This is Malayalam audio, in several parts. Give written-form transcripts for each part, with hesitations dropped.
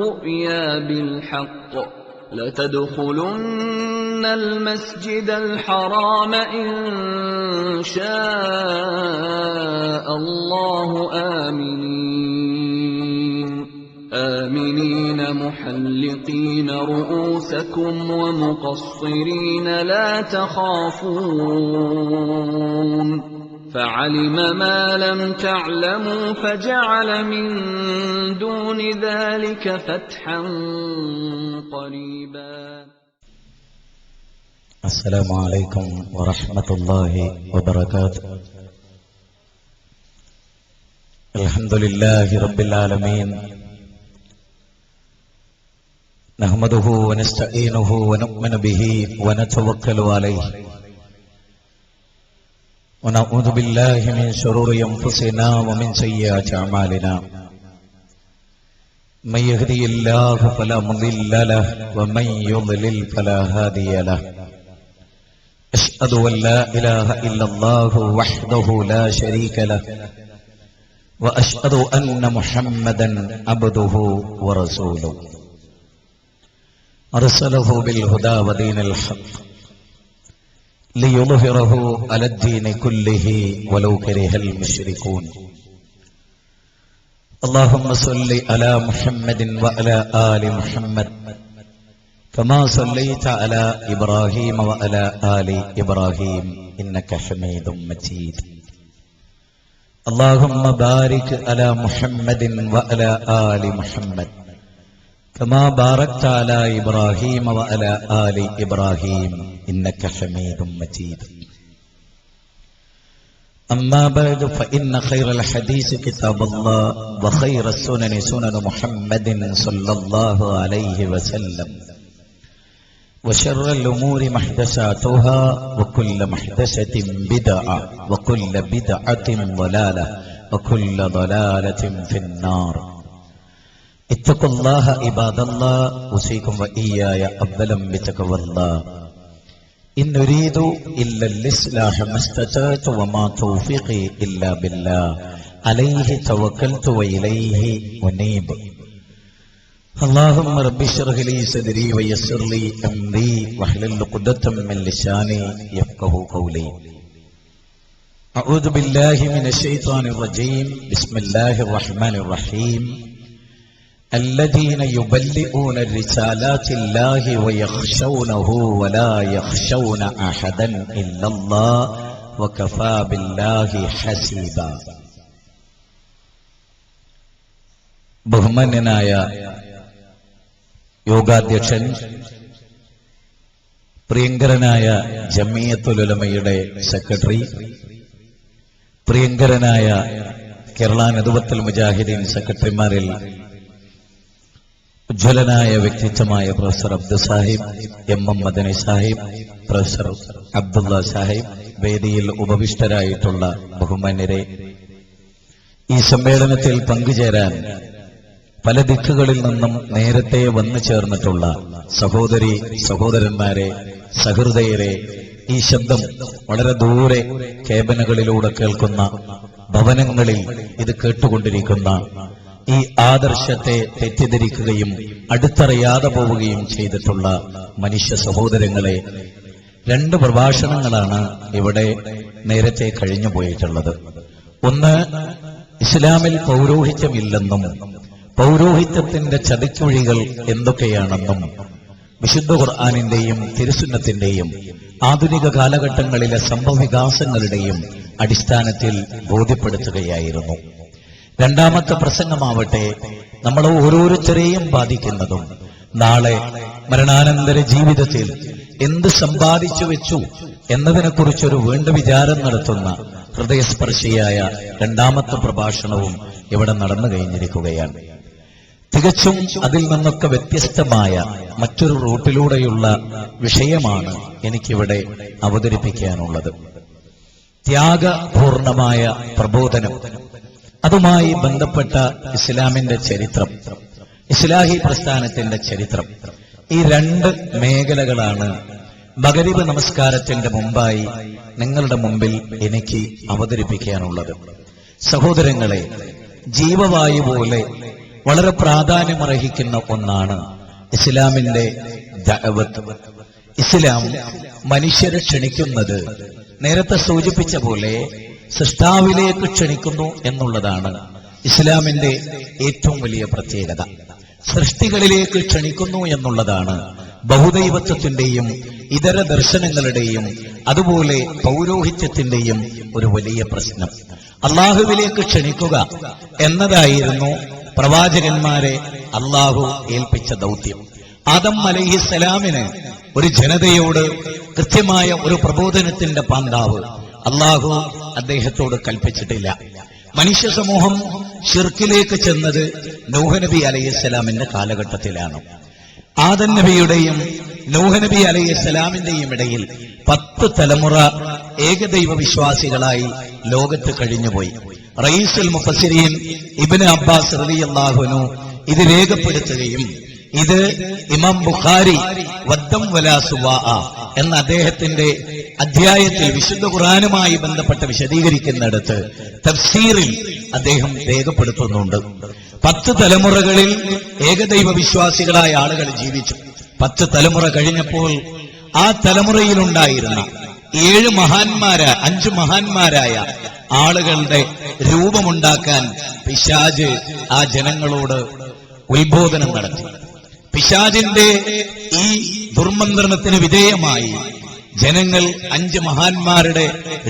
الرؤيا بالحق لتدخلن المسجد الحرام إن شاء الله آمنين محلقين رؤوسكم ومقصرين لا تخافون فعلم ما لم تعلموا فجعل من دون ذلك فتحا قريبا. السلام عليكم ورحمة الله وبركاته. الحمد لله رب العالمين، نحمده ونستعينه ونؤمن به ونتوكل عليه، ونعوذ بالله من شرور أنفسنا ومن سيئات أعمالنا. من يهدي الله فلا مضل له ومن يضلل فلا هادي له. أشهد أن لا إله إلا الله وحده لا شريك له، وأشهد أن محمدا عبده ورسوله أرسله بالهدى ودين الحق ليظهره على الدين كله ولو كره المشركون. اللهم صل على محمد وعلى آل محمد كما صليت على إبراهيم وعلى آل إبراهيم إنك حميد مجيد. اللهم بارك على محمد وعلى آل محمد كما باركت على إبراهيم وعلى آل إبراهيم إنك حميد مجيد. أما بعد، فإن خير الحديث كتاب الله، وخير السنن سنن محمد صلى الله عليه وسلم، وشر الأمور محدثاتها، وكل محدثة بدعة، وكل بدعة ضلالة، وكل ضلالة في النار. اتقوا الله عباد الله، أوصيكم وإياي أولا بتقوى الله. إن نريد إلا الإصلاح ما استطعت وما توفيقي إلا بالله، عليه توكلت وإليه أنيب. اللهم رب اشرح لي صدري ويسر لي أمري واحلل عقدة من لساني يفقهوا قولي. أعوذ بالله من الشيطان الرجيم. بسم الله الرحمن الرحيم. الذين يبلغون رسالات الله ويخشونه ولا يخشون أحدا إلا الله وكفى بالله حسيبا. ബഹുമാന്യനായ യോഗാധ്യക്ഷൻ, പ്രിയങ്കരനായ ജമിയത്തുൽ ഉലമയുടെ സെക്രട്ടറി, പ്രിയങ്കരനായ കേരള നദുവത്തുൽ മുജാഹിദീൻ സെക്രട്ടറിമാരിൽ ഉജ്ജ്വലനായ വ്യക്തിത്വമായ professor Abdul Sahib, M Madani Sahib, professor Abdullah Sahib, വേദിയിൽ ഉപവിഷ്ടരായിട്ടുള്ള ബഹുമാന്യരെ, ഈ സമ്മേളനത്തിൽ പങ്കുചേരാൻ പല ദിക്കുകളിൽ നിന്നും നേരത്തെ വന്നു ചേർന്നിട്ടുള്ള സഹോദരി സഹോദരന്മാരെ, സഹൃദയരെ, ഈ ശബ്ദം വളരെ ദൂരെ കേബനുകളിലൂടെ കേൾക്കുന്ന, ഭവനങ്ങളിൽ ഇത് കേട്ടുകൊണ്ടിരിക്കുന്ന, ഈ ആദർശത്തെ തെറ്റിദ്ധരിക്കുകയും അടുത്തറിയാതെ പോവുകയും ചെയ്തിട്ടുള്ള മനുഷ്യ സഹോദരങ്ങളെ, രണ്ട് പ്രഭാഷണങ്ങളാണ് ഇവിടെ നേരത്തെ കഴിഞ്ഞുപോയിട്ടുള്ളത്. ഒന്ന്, ഇസ്ലാമിൽ പൗരോഹിത്യമില്ലെന്നും പൗരോഹിത്യത്തിന്റെ ചതിക്കുഴികൾ എന്തൊക്കെയാണെന്നും വിശുദ്ധ ഖുർആനിന്റെയും തിരുസുന്നത്തിന്റെയും ആധുനിക കാലഘട്ടങ്ങളിലെ സംഭവവികാസങ്ങളുടെയും അടിസ്ഥാനത്തിൽ ബോധ്യപ്പെടുത്തുകയായിരുന്നു. രണ്ടാമത്തെ പ്രസംഗമാവട്ടെ, നമ്മൾ ഓരോരുത്തരെയും ബാധിക്കുന്നതും നാളെ മരണാനന്തര ജീവിതത്തിൽ എന്ത് സമ്പാദിച്ചു വെച്ചു എന്നതിനെക്കുറിച്ചൊരു വീണ്ടും വിചാരം നടത്തുന്ന ഹൃദയസ്പർശിയായ രണ്ടാമത്തെ പ്രഭാഷണവും ഇവിടെ നടന്നു കഴിഞ്ഞിരിക്കുകയാണ്. തികച്ചും അതിൽ നിന്നൊക്കെ വ്യത്യസ്തമായ മറ്റൊരു റൂട്ടിലൂടെയുള്ള വിഷയമാണ് എനിക്കിവിടെ അവതരിപ്പിക്കാനുള്ളത്. ത്യാഗപൂർണമായ പ്രബോധനം, അതുമായി ബന്ധപ്പെട്ട ഇസ്ലാമിന്റെ ചരിത്രം, ഇസ്ലാഹി പ്രസ്ഥാനത്തിന്റെ ചരിത്രം, ഈ രണ്ട് മേഖലകളാണ് മഗ്‌രിബ് നമസ്കാരത്തിന്റെ മുമ്പായി നിങ്ങളുടെ മുമ്പിൽ എനിക്ക് അവതരിപ്പിക്കാനുള്ളത്. സഹോദരങ്ങളെ, ജീവവായു പോലെ വളരെ പ്രാധാന്യമർഹിക്കുന്ന ഒന്നാണ് ഇസ്ലാമിന്റെ ദഅവത്ത്. ഇസ്ലാം മനുഷ്യരെ ക്ഷണിക്കുന്നത് നേരത്തെ സൂചിപ്പിച്ച പോലെ സൃഷ്ടാവിലേക്ക് ക്ഷണിക്കുന്നു എന്നുള്ളതാണ് ഇസ്ലാമിന്റെ ഏറ്റവും വലിയ പ്രത്യേകത. സൃഷ്ടികളിലേക്ക് ക്ഷണിക്കുന്നു എന്നുള്ളതാണ് ബഹുദൈവത്വത്തിന്റെയും ഇതര ദർശനങ്ങളുടെയും അതുപോലെ പൗരോഹിത്യത്തിന്റെയും ഒരു വലിയ പ്രശ്നം. അള്ളാഹുവിലേക്ക് ക്ഷണിക്കുക എന്നതായിരുന്നു പ്രവാചകന്മാരെ അള്ളാഹു ഏൽപ്പിച്ച ദൗത്യം. ആദം അലൈഹിസ്സലാമിന് ഒരു ജനതയോട് കൃത്യമായ ഒരു പ്രബോധനത്തിന്റെ പാന്താവ് അള്ളാഹു അദ്ദേഹത്തോട് കൽപ്പിച്ചിട്ടില്ല. മനുഷ്യ സമൂഹം ശിർക്കിലേക്ക് ചെന്നത് നൂഹ് നബി അലൈഹിസ്സലാമിന്റെ കാലഘട്ടത്തിലാണ്. ആദം നബിയുടെയും നൂഹ് നബി അലൈഹിസ്സലാമിന്റെയും ഇടയിൽ 10 തലമുറ ഏകദൈവ വിശ്വാസികളായി ലോകത്ത് കഴിഞ്ഞുപോയി. റയീസുൽ മുഫസ്സിരീൻ ഇബ്നു അബ്ബാസ് റളിയല്ലാഹു അൻഹു ഇത് രേഖപ്പെടുത്തുകയും ഇത് ഇമാം ബുഖാരി വദ്ദം വലാ സുവാഅ എന്ന അദ്ദേഹത്തിന്റെ അധ്യായത്തിൽ വിശുദ്ധ ഖുർആനുമായി ബന്ധപ്പെട്ട് വിശദീകരിക്കുന്നിടത്ത് തഫ്സീറിൽ അദ്ദേഹം രേഖപ്പെടുത്തുന്നുണ്ട്. 10 തലമുറകളിൽ ഏകദൈവ വിശ്വാസികളായ ആളുകൾ ജീവിച്ചു. 10 തലമുറ കഴിഞ്ഞപ്പോൾ ആ തലമുറയിലുണ്ടായിരുന്ന 5 മഹാന്മാരായ ആളുകളുടെ രൂപമുണ്ടാക്കാൻ പിശാച് ആ ജനങ്ങളോട് ഉത്ബോധനം നടത്തി. പിശാചിന്റെ ഈ ദുർമന്ത്രണത്തിന് വിധേയമായി ജനങ്ങൾ 5 മഹാന്മാരുടെ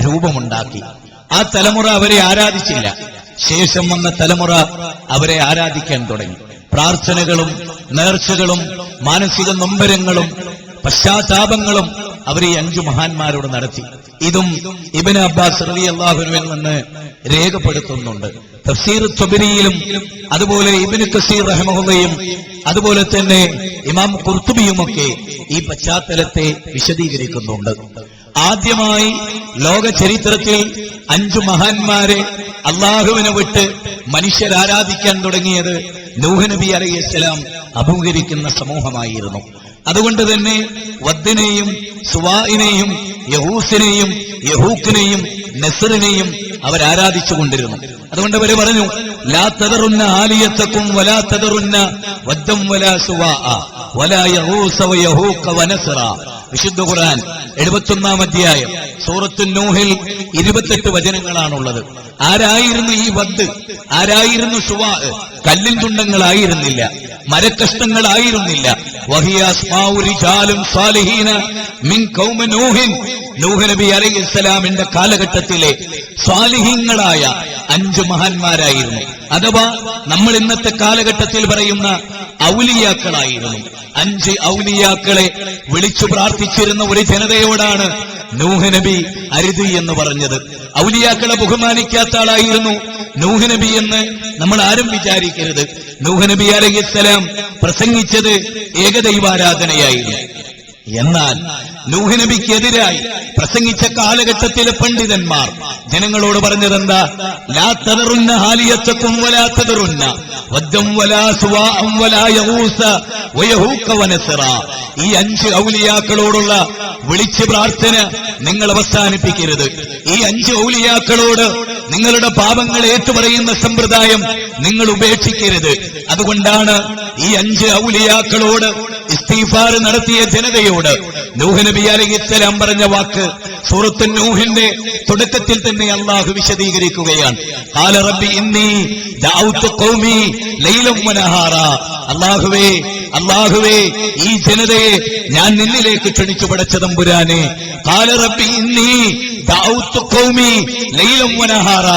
രൂപമുണ്ടാക്കി. ആ തലമുറ അവരെ ആരാധിച്ചില്ല. ശേഷം വന്ന തലമുറ അവരെ ആരാധിക്കാൻ തുടങ്ങി. പ്രാർത്ഥനകളും നേർച്ചകളും മാനസിക നൊമ്പരങ്ങളും പശ്ചാത്താപങ്ങളും അവർ ഈ 5 മഹാന്മാരോട് നടത്തി. ഇതും ഇബ്നു അബ്ബാസ് റളിയല്ലാഹു അൻഹുവിൽ നിന്ന് രേഖപ്പെടുത്തുന്നുണ്ട്. തഫ്സീർ ത്വബരിയിലും അതുപോലെ ഇബ്നു കസീർ റഹിമഹുള്ളയും അതുപോലെ തന്നെ ഇമാം ഖുർത്തുബിയുമൊക്കെ ഈ പശ്ചാത്തലത്തെ വിശദീകരിക്കുന്നുണ്ട്. ആദ്യമായി ലോക ചരിത്രത്തിൽ 5 മഹാന്മാരെ അള്ളാഹുവിനെ വിട്ട് മനുഷ്യരാരാധിക്കാൻ തുടങ്ങിയത് നൂഹ് നബി അലൈഹിസ്സലാം അഭിമുഖീകരിക്കുന്ന സമൂഹമായിരുന്നു. അതുകൊണ്ട് തന്നെ വദ്ദിനെയും സുവാഇനെയും യഹൂസിനെയും യഹൂക്കിനെയും നസ്റിനെയും അവരാരാധിച്ചുകൊണ്ടിരുന്നു. അതുകൊണ്ട് അവർ പറഞ്ഞു, ലാ തദറുന്ന ആലിയത്തക്കും വലാ തദറുന്ന വദ്ദം വലാ സുവാഅ വലാ യഹൂസ വയഹൂക വനസ്റ. വിശുദ്ധ ഖുർആൻ 71-ാം അധ്യായം സൂറത്തുൻ നൂഹിൽ 28 വചനങ്ങളാണുള്ളത്. ആരായിരുന്നു ഈ വദ്? ആരായിരുന്നു സുവാ? കല്ലിൻ തുണ്ടങ്ങളായിരുന്നില്ല, മരക്കഷ്ണങ്ങളായിരുന്നില്ല. വഹിയ അസ്മാഉ റിജാലും സാലിഹീന മിൻ ഖൗമി നൂഹിൻ. നൂഹ് നബി അലൈഹിസ്സലാമിന്റെ കാലഘട്ടത്തിലെ സ്വാലിഹീങ്ങളായ 5 മഹാന്മാരായിരുന്നു. അഥവാ നമ്മൾ ഇന്നത്തെ കാലഘട്ടത്തിൽ പറയുന്ന ഔലിയാക്കളായിരുന്നു. 5 ഔലിയാക്കളെ വിളിച്ചു പ്രാർത്ഥിച്ചിരുന്ന ഒരു ജനതയോടാണ് നൂഹ് നബി അരുത് എന്ന് പറഞ്ഞത്. ഔലിയാക്കളെ ബഹുമാനിക്കാത്ത ആളായിരുന്നു നൂഹ് നബി എന്ന് നമ്മൾ ആരും വിചാരിക്കരുത്. നൂഹ് നബി അലൈഹിസ്സലാം പ്രസംഗിച്ചത് ഏകദൈവാരാധനയായിരുന്നു. എന്നാൽ നൂഹ് നബിക്കെതിരായി പ്രസംഗിച്ച കാലഘട്ടത്തിലെ പണ്ഡിതന്മാർ ജനങ്ങളോട് പറഞ്ഞതെന്താ? ലാ തദറുന്ന ഹാലിയത്തക്കും വലാ തദറുന്ന വദ്ദം വലാ സുവാഅം വലാ യഹൂസ വയഹൂക വനസ്റ. ഈ 5 ഔലിയാക്കളോടുള്ള വിളിച്ച് പ്രാർത്ഥന നിങ്ങൾ അവസാനിപ്പിക്കരുത്. ഈ 5 ഔലിയാക്കളോട് നിങ്ങളുടെ പാപങ്ങൾ ഏറ്റുപറയുന്ന സമ്പ്രദായം നിങ്ങൾ ഉപേക്ഷിക്കരുത്. അതുകൊണ്ടാണ് ഈ 5 ഔലിയാക്കളോട് ഇസ്തിഗ്ഫാർ നടത്തിയ ജനതയോട് നൂഹ് നബി അലൈഹിസ്സലാം പറഞ്ഞ വാക്ക് സൂറത്ത് നൂഹിന്റെ തുടക്കത്തിൽ തന്നെ അള്ളാഹു വിശദീകരിക്കുകയാണ്. ഖാല റബ്ബി ഇന്നി ദഅഉതു ഖൗമി ലൈലൻ വനഹാറ. അല്ലാഹുവേ ഈ ജനതയെ ഞാൻ നിന്നിലേക്ക് ക്ഷണിച്ചു പടച്ച തമ്പുരാനെ. ഖാല റബ്ബി ഇന്നി ദഅഉതു ഖൗമി ലൈലൻ വനഹാറ.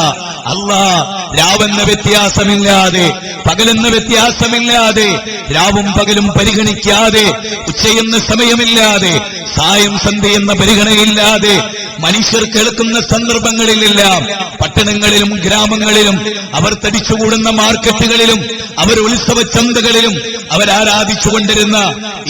അല്ലാഹ് രാവെന്ന വ്യത്യാസമില്ലാതെ പകലെന്ന വ്യത്യാസമില്ലാതെ രാവും പകലും പരിഗണിക്കാതെ ഉച്ചയെന്ന സമയമില്ലാതെ സായം സന്ധ്യ എന്ന പരിഗണനയില്ലാതെ മനുഷ്യർ കേൾക്കുന്ന സന്ദർഭങ്ങളിലെല്ലാം പട്ടണങ്ങളിലും ഗ്രാമങ്ങളിലും അവർ തടിച്ചുകൂടുന്ന മാർക്കറ്റുകളിലും അവർ ഉത്സവ ചന്തകളിലും അവരാരാധിച്ചുകൊണ്ടിരുന്ന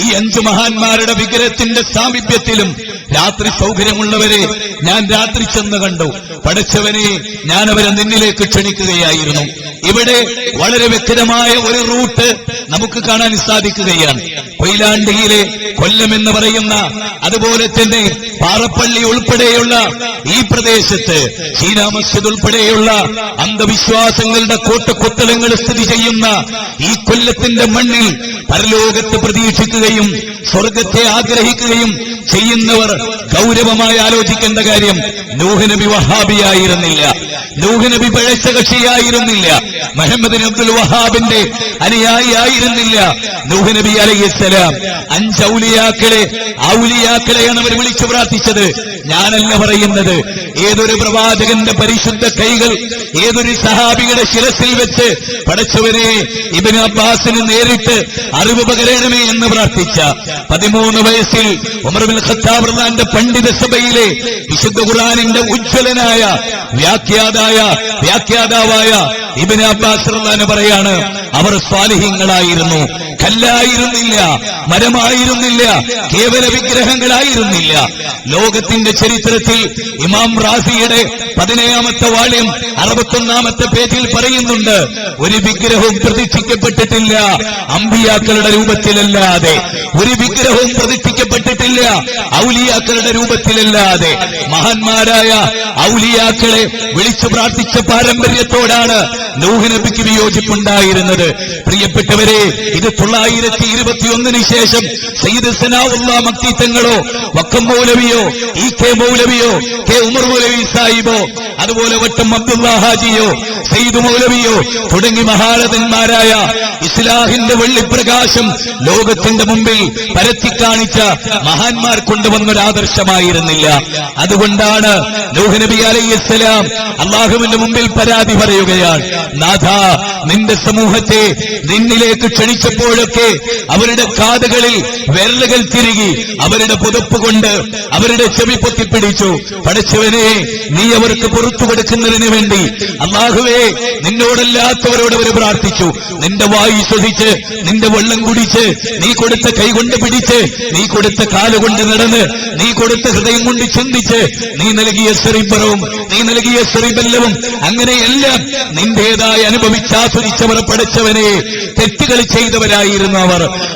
ഈ 5 മഹാന്മാരുടെ വിഗ്രഹത്തിന്റെ സാമീപ്യത്തിലും രാത്രി സൗകര്യമുള്ളവരെ ഞാൻ രാത്രി ചെന്ന് കണ്ടു. പടച്ചവനെ, ഞാൻ അവരെ നിന്നിലേക്ക് ക്ഷണിക്കുകയായിരുന്നു. ഇവിടെ വളരെ വ്യക്തമായ ഒരു റൂട്ട് നമുക്ക് കാണാൻ സാധിക്കുകയാണ്. കൊയിലാണ്ടിയിലെ കൊല്ലം എന്ന് പറയുന്ന, അതുപോലെ തന്നെ പാറപ്പള്ളി ഉൾപ്പെടെയുള്ള ഈ പ്രദേശത്ത് ചീനാ മസ്ജിദ് ഉൾപ്പെടെയുള്ള അന്ധവിശ്വാസങ്ങളുടെ കോട്ടക്കൊത്തളങ്ങൾ സ്ഥിതി ചെയ്യുന്ന ഈ കൊല്ലത്തിന്റെ മണ്ണിൽ പരലോകത്ത് പ്രതീക്ഷിക്കുകയും സ്വർഗത്തെ ആഗ്രഹിക്കുകയും ചെയ്യുന്നവർ ഗൗരവമായി ആലോചിക്കേണ്ട കാര്യം, നൂഹ് നബി വഹാബിയായിരുന്നില്ല, നൂഹ് നബി പിഴച്ച കക്ഷിയായിരുന്നില്ല, മുഹമ്മദ് ബിൻ അബ്ദുൽ വഹാബിന്റെ അനുയായിയായിരുന്നില്ല. നൂഹ് നബി അലൈഹിസ്സലാം 5 ഔലിയാക്കളെയാണ് അവർ വിളിച്ചു പ്രാർത്ഥിച്ചത്. ഞാനല്ല പറയുന്നത്. ഏതൊരു പ്രവാചകന്റെ പരിശുദ്ധ കൈകൾ ഏതൊരു സഹാബിയുടെ ശിരസിൽ വെച്ച് പടച്ചവനെ ഇബ്നു അബ്ബാസിന് നേരിട്ട് അറിവ് പകരണമേ എന്ന് പ്രാർത്ഥിച്ച 13 വയസ്സിൽ ഉമർ ബിൻ ഖത്താബ് റളിയല്ലാഹു പണ്ഡിത സഭയിലെ വിശുദ്ധ ഖുർആനിന്റെ ഉജ്ജ്വലനായ വ്യാഖ്യാതാവായ ഇബ്നു അബ്ബാസ് റളിയല്ലാഹു പറയാണ്, അവർ സ്വാലിഹീങ്ങളായിരുന്നു, കല്ലായിരുന്നില്ല, മരമായിരുന്നില്ല, കേവല വിഗ്രഹങ്ങളായിരുന്നില്ല. ലോകത്തിന്റെ ചരിത്രത്തിൽ ഇമാം റാസിയുടെ 17ാമത്തെ വാള്യം 61ാമത്തെ പേജിൽ പറയുന്നുണ്ട്, ഒരു വിഗ്രഹവും പ്രതിഷ്ഠിക്കപ്പെട്ടിട്ടില്ല അമ്പിയാക്കളുടെ രൂപത്തിലല്ലാതെ, ഒരു വിഗ്രഹവും പ്രതിഷ്ഠിക്കപ്പെട്ടിട്ടില്ല ഔലിയാക്കളുടെ രൂപത്തിലല്ലാതെ. മഹാന്മാരായ ഔലിയാക്കളെ വിളിച്ചു പ്രാർത്ഥിച്ച പാരമ്പര്യത്തോടാണ് നൂഹ് നബിക്ക് വിയോജിപ്പുണ്ടായിരുന്നത്. പ്രിയപ്പെട്ടവരെ, ഇത് 921 ശേഷം സയ്യിദ് സനാഉല്ലാ മക്തി തങ്ങളോ വക്കം മൗലവിയോ ഇ കെ മൗലവിയോ കെ ഉമർ മൗലവി സാഹിബോ അതുപോലെ വട്ടം അബ്ദുല്ലാ ഹാജിയോ സയ്യിദ് മൗലവിയോ തുടങ്ങി മഹാരഥന്മാരായ ഇസ്ലാഹിന്റെ വെള്ളിപ്രകാശം ലോകത്തിന്റെ മുമ്പിൽ പരത്തിക്കാണിച്ച മഹാന്മാർ കൊണ്ടുവന്നൊരാദർശമായിരുന്നില്ല. അതുകൊണ്ടാണ് നൂഹ് നബി അലൈഹിസ്സലാം അള്ളാഹുവിന്റെ മുമ്പിൽ പരാതി പറയുകയാണ്, നാഥാ, നിന്റെ സമൂഹത്തെ നിന്നിലേക്ക് ക്ഷണിച്ചപ്പോഴൊക്കെ അവരുടെ കാതുകളിൽ വിരലുകൾ തിരുകി അവരുടെ പുതപ്പ് കൊണ്ട് അവരുടെ ചെവി പൊത്തിപ്പിടിച്ചു. പടച്ചവനെ, നീ അവർക്ക് പുറത്തു കൊടുക്കുന്നതിന് വേണ്ടി അല്ലാഹുവേ നിന്നോടല്ലാത്തവരോട് അവർ പ്രാർത്ഥിച്ചു. നിന്റെ വായു ശ്വസിച്ച്, നിന്റെ വെള്ളം കുടിച്ച്, നീ കൊടുത്ത കൈ കൊണ്ട് പിടിച്ച്, നീ കൊടുത്ത കാലുകൊണ്ട് നടന്ന്, നീ കൊടുത്ത ഹൃദയം കൊണ്ട് ചിന്തിച്ച്, നീ നൽകിയ സെറിബ്രവും നീ നൽകിയ സെറിബെല്ലവും അങ്ങനെയെല്ലാം നിന്റേതായി അനുഭവിച്ചാസ്വദിച്ചവർ പടച്ചവനെ തെറ്റുകൾ ചെയ്തവരായിരുന്നു.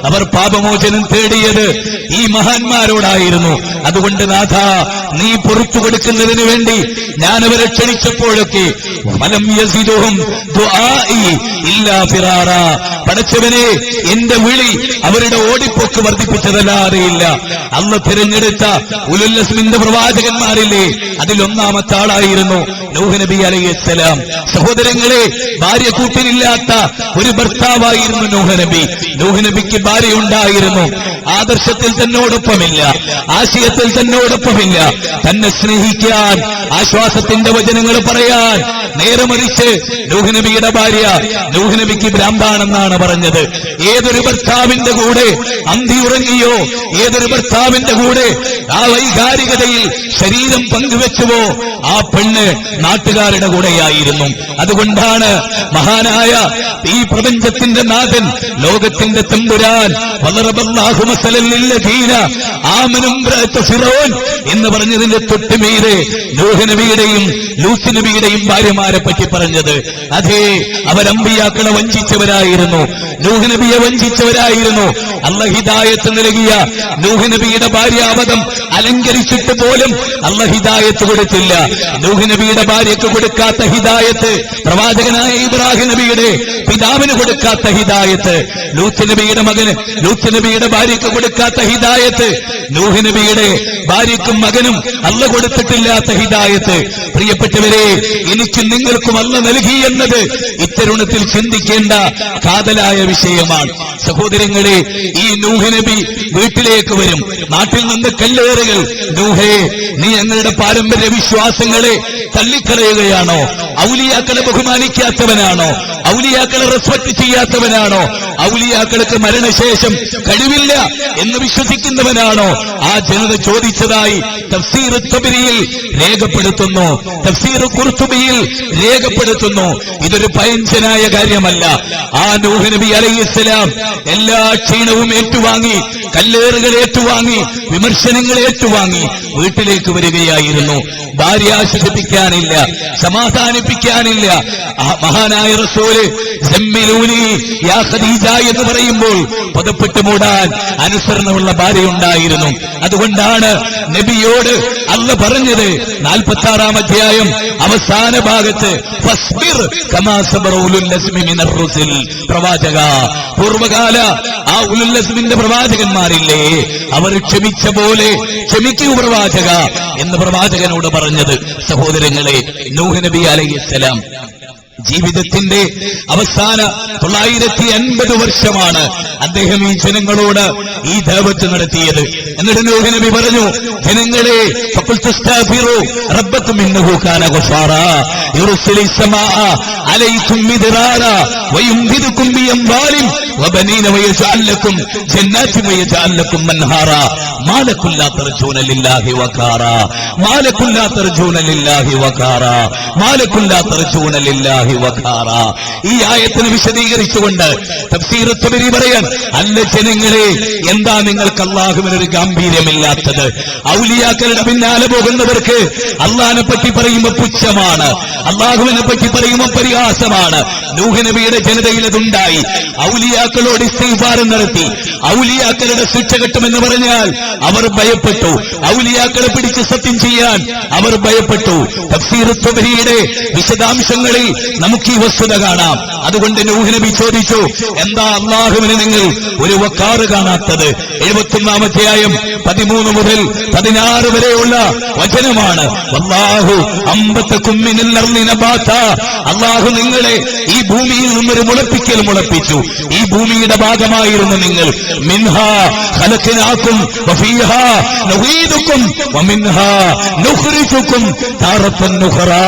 അവർ പാപമോചനം തേടിയത് ഈ മഹാന്മാരോടായിരുന്നു. അതുകൊണ്ട് നാഥാ, നീ പുറത്തു കൊടുക്കുന്നതിന് വേണ്ടി ഞാൻ അവരെ ക്ഷണിച്ചപ്പോഴൊക്കെ ഫലം യസിദുഹും ദുആഇ ഇല്ലാ ഫിറാറാ, പടച്ചവനെ എന്റെ വിളി അവരുടെ ഓടിപ്പോക്ക് വർദ്ധിപ്പിച്ചതല്ലാതെയില്ല. അള്ളാഹ് തിരഞ്ഞെടുത്ത ഉലുൽ അസ്മിന്റെ പ്രവാചകന്മാരില്ലേ, അതിലൊന്നാമത്തെ ആളായിരുന്നു നൂഹ് നബി അലൈഹിസ്സലാം. സഹോദരങ്ങളെ, ഭാര്യ കൂട്ടിനില്ലാത്ത ഒരു ഭർത്താവായിരുന്നു നൂഹ് നബി. നൂഹ് നബിക്ക് ഭാര്യയുണ്ടായിരുന്നു. ആദർശത്തിൽ തന്നോടൊപ്പമില്ല, ആശയത്തിൽ തന്നോടൊപ്പമില്ല, തന്നെ സ്നേഹിക്കാൻ, ആശ്വാസത്തിന്റെ വചനങ്ങൾ പറയാൻ. നേരെ മറിച്ച് നൂഹ് നബിയുടെ ഭാര്യ നൂഹ് നബിക്ക് ഭ്രാന്താണെന്നാണ് പറഞ്ഞത്. ഏതൊരു ഭർത്താവിന്റെ കൂടെ അന്തി ഉറങ്ങിയോ, ഏതൊരു ഭർത്താവിന്റെ കൂടെ ആ വൈകാരികതയിൽ ശരീരം പങ്കുവെച്ചുവോ, ആ പെണ്ണ് നാട്ടുകാരുടെ കൂടെയായിരുന്നു. അതുകൊണ്ടാണ് മഹാനായ ഈ പ്രപഞ്ചത്തിന്റെ നാഥൻ, ലോകത്തിന്റെ തമ്പുരാൻ വല്ലറബല്ലാഹു മസലൻ ലില്ലദീന ആമനു ഇംറഅത ഫിറഔൻ എന്ന് പറഞ്ഞതിന്റെ തൊട്ടുമീതെ നൂഹ് നബിയുടെയും ലൂത്ത് നബിയുടെയും ഭാര്യമാരെ പറ്റി പറഞ്ഞത്. അതേ, അവരമ്പിയാക്കളെ വഞ്ചിച്ചവരായിരുന്നു, നൂഹ് നബിയെ വഞ്ചിച്ചവരായിരുന്നു. അല്ലാഹ് ഹിദായത്ത് നൽകിയ നൂഹ് നബിയുടെ ഭാര്യാവതം അലങ്കരിച്ചിട്ട് പോലും അല്ലാഹ് ഹിദായത്ത് കൊടുത്തില്ല. നൂഹ് നബിയുടെ ഭാര്യയ്ക്ക് കൊടുക്കാത്ത ഹിദായത്ത് പ്രവാചകനായ ഇബ്രാഹിം നബിയുടെ പിതാവിന് കൊടുക്കാത്ത ഹിദായത്ത്, ലൂത്ത് നബിയുടെ മകന് ലൂത്ത് നബിയുടെ ഭാര്യയ്ക്ക് കൊടുക്കാത്ത ഹിദായത്ത്, നൂഹ് നബിയുടെ ഭാര്യയ്ക്കും മകനും അല്ലാഹ് കൊടുത്തിട്ടില്ലാത്ത ഹിദായത്ത്. പ്രിയപ്പെട്ടവരെ, എനിക്ക് നിങ്ങൾക്കും അല്ലാഹ് നൽകി എന്നത് ഇത്തരുണത്തിൽ ചിന്തിക്കേണ്ട കാതലായ വിഷയമാണ്. സഹോദരങ്ങളെ, ഈ നൂഹ് നബി വീട്ടിലേക്ക് വരും. നാട്ടിൽ നിന്ന് കല്ലേറുകൾ, നൂഹേ, നീ ഞങ്ങളുടെ പാരമ്പര്യ വിശ്വാസങ്ങളെ തള്ളിക്കളയുകയാണോ? ഔലിയാക്കളെ ബഹുമാനിക്കാത്തവനാണോ? ഔലിയാക്കളെ റെസ്പെക്ട് ചെയ്യാത്തവനാണോ? ഔലിയാക്കൾക്ക് മരണശേഷം കഴിവില്ല എന്ന് വിശ്വസിക്കുന്നവനാണോ? ആ ജനത ചോദിച്ചതായി തഫ്സീർ തബരിയിൽ രേഖപ്പെടുത്തുന്നു, തഫ്സീർ ഖുർതുബിയിൽ രേഖപ്പെടുത്തുന്നു. ഇതൊരു പയഞ്ചനായ കാര്യമല്ല. ആ നൂഹ് നബി അലൈഹിസ്സലാം എല്ലാ ക്ഷീണവും ഏറ്റുവാങ്ങി, കല്ലേറുകൾ ഏറ്റുവാങ്ങി, വിമർശനങ്ങൾ ഏറ്റുവാങ്ങി വീട്ടിലേക്ക് വരികയായിരുന്നു. ഭാര്യ ആശ്വസിപ്പിക്കാനില്ല, സമാധാനിപ്പിക്കാനില്ല. മഹാനായ റസൂല് സമ്മിലൂനി യാ ഖദീജ എന്ന് പറയുമ്പോൾ പദപ്പെട്ട് മൂടാൻ അനുസരണമുള്ള ഭാര്യയുണ്ടായിരുന്നു. അതുകൊണ്ടാണ് നബിയോട് അല്ലാഹു പറഞ്ഞത് 46-ാം അധ്യായം അവസാന ഭാഗത്ത് ഫസ്ബിർ കമാ സബറ ഉലുൽ അസ്മി മിനർ റുസുൽ. പ്രവാചക, പൂർവകാല ആ ഉലുൽ അസ്മിന്റെ പ്രവാചകന്മാരില്ലേ, അവർ ക്ഷമിച്ച പോലെ ക്ഷമിക്കൂ പ്രവാചക എന്ന് പ്രവാചകനോട് പറഞ്ഞത്. സഹോദരങ്ങളെ, നൂഹ് നബി അലൈഹിസ്സലാം ജീവിതത്തിന്റെ അവസാന 950 വർഷമാണ് അദ്ദേഹം ഈ ജനങ്ങളോട് ഈ ദഅവത്ത് നടത്തിയത്. എന്നിട്ട് നൂഹ് നബി പറഞ്ഞു, ജനങ്ങളെ ഫഖുൽതുസ്തഗ്ഫിറു റബ്ബക്കും ഇന്നഹു കാന ഗഫാറാ യുർസിലിസ് സമാഅ അലൈക്കും മിദ്റാറാ വയുംദിദുക്കും ബിഅംവാലിൻ വബനീന വയജഅൽ ലക്കും ജന്നാത്തിൻ വയജഅൽ ലക്കും അൻഹാറാ മാലകുൽ ലാ തർജൂന ലില്ലാഹി വഖാറാ മാലകുൽ ലാ തർജൂന ലില്ലാഹി വഖാറാ മാലകുൽ ലാ തർജൂന ലില്ലാഹി വഖാറ. ഈ ആയത്തിനെ വിശദീകരിച്ചുകൊണ്ട് തഫ്സീർ തബരി പറയാൻ, അല്ല ജനങ്ങളെ, എന്താ നിങ്ങൾക്ക് അല്ലാഹുവിനൊരു ഗാംഭീര്യമില്ലാത്തത്? ഔലിയാക്കളുടെ പിന്നാലെ പോകുന്നവർക്ക് അള്ളാഹിനെ പറ്റി പറയുമ്പോൾ പുച്ഛമാണ്, അള്ളാഹുവിനെ പറ്റി പറയുമ്പോൾ പരിഹാസമാണ്. നൂഹ് നബിയുടെ ജനതയിൽ അതുണ്ടായി. ഔലിയാക്കളോട് ഇസ്തിഗ്ഫാർ നടത്തി. ഔലിയാക്കളുടെ ശിക്ഷ കിട്ടുമെന്ന് പറഞ്ഞാൽ അവർ ഭയപ്പെട്ടു. ഔലിയാക്കളെ പിടിച്ച് സത്യം ചെയ്യാൻ അവർ ഭയപ്പെട്ടു. തഫ്സീർ തബരിയുടെ വിശദാംശങ്ങളിൽ നമുക്ക് ഈ വസ്തുത കാണാം. അതുകൊണ്ട് നൂഹ് നബി ചോദിച്ചു, എന്താ അള്ളാഹുവിന് നിങ്ങൾ ഒരു വഖാറ് കാണാത്തത്? 71-ാം അധ്യായം 13 മുതൽ 16 വരെയുള്ള വചനമാണ്. വല്ലാഹു അംബതകും മിനൽ അർളി നബാതാ. അള്ളാഹു നിങ്ങളെ ഈ ഭൂമിയിൽ നിന്നൊരു മുളപ്പിക്കൽ മുളപ്പിച്ചു. ഈ ഭൂമിയുടെ ഭാഗമായിരുന്നു നിങ്ങൾ. മിൻഹാ ഖലഖനാകും വഫീഹാ നുഈദുകും വമിൻഹാ നുഖ്രിജുകും താറത്തൻ നുഖറാ.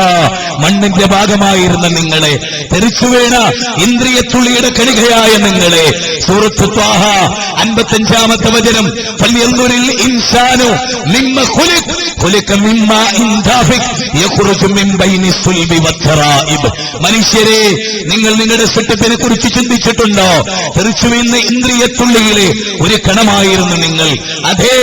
മണ്ണിന്റെ ഭാഗമായിരുന്ന നിങ്ങളെ, തെറിച്ചു വീണ ഇന്ദ്രിയത്തുള്ളിയുടെ കണികയായ നിങ്ങളെ. സൂറത്ത് ത്വാഹ 55-ാമത്തെ വചനം, ഫൽയൻദുരിൽ ഇൻസാനു മിമ്മ ഖുലിഖ് ഖുലിഖ മിമ്മാ ഇൻദാഫിക് യഖ്റുജു മിൻ ബൈനി സുൽബി വത്തറായിബ്. മനുഷ്യരെ, നിങ്ങൾ നിങ്ങളുടെ സൃഷ്ടിപ്പിനെ കുറിച്ച് ചിന്തിച്ചിട്ടുണ്ടോ? തെറിച്ചു വീണ ഇന്ദ്രിയത്തുള്ളിയിലെ ഒരു കണമായിരുന്നു നിങ്ങൾ. അതേ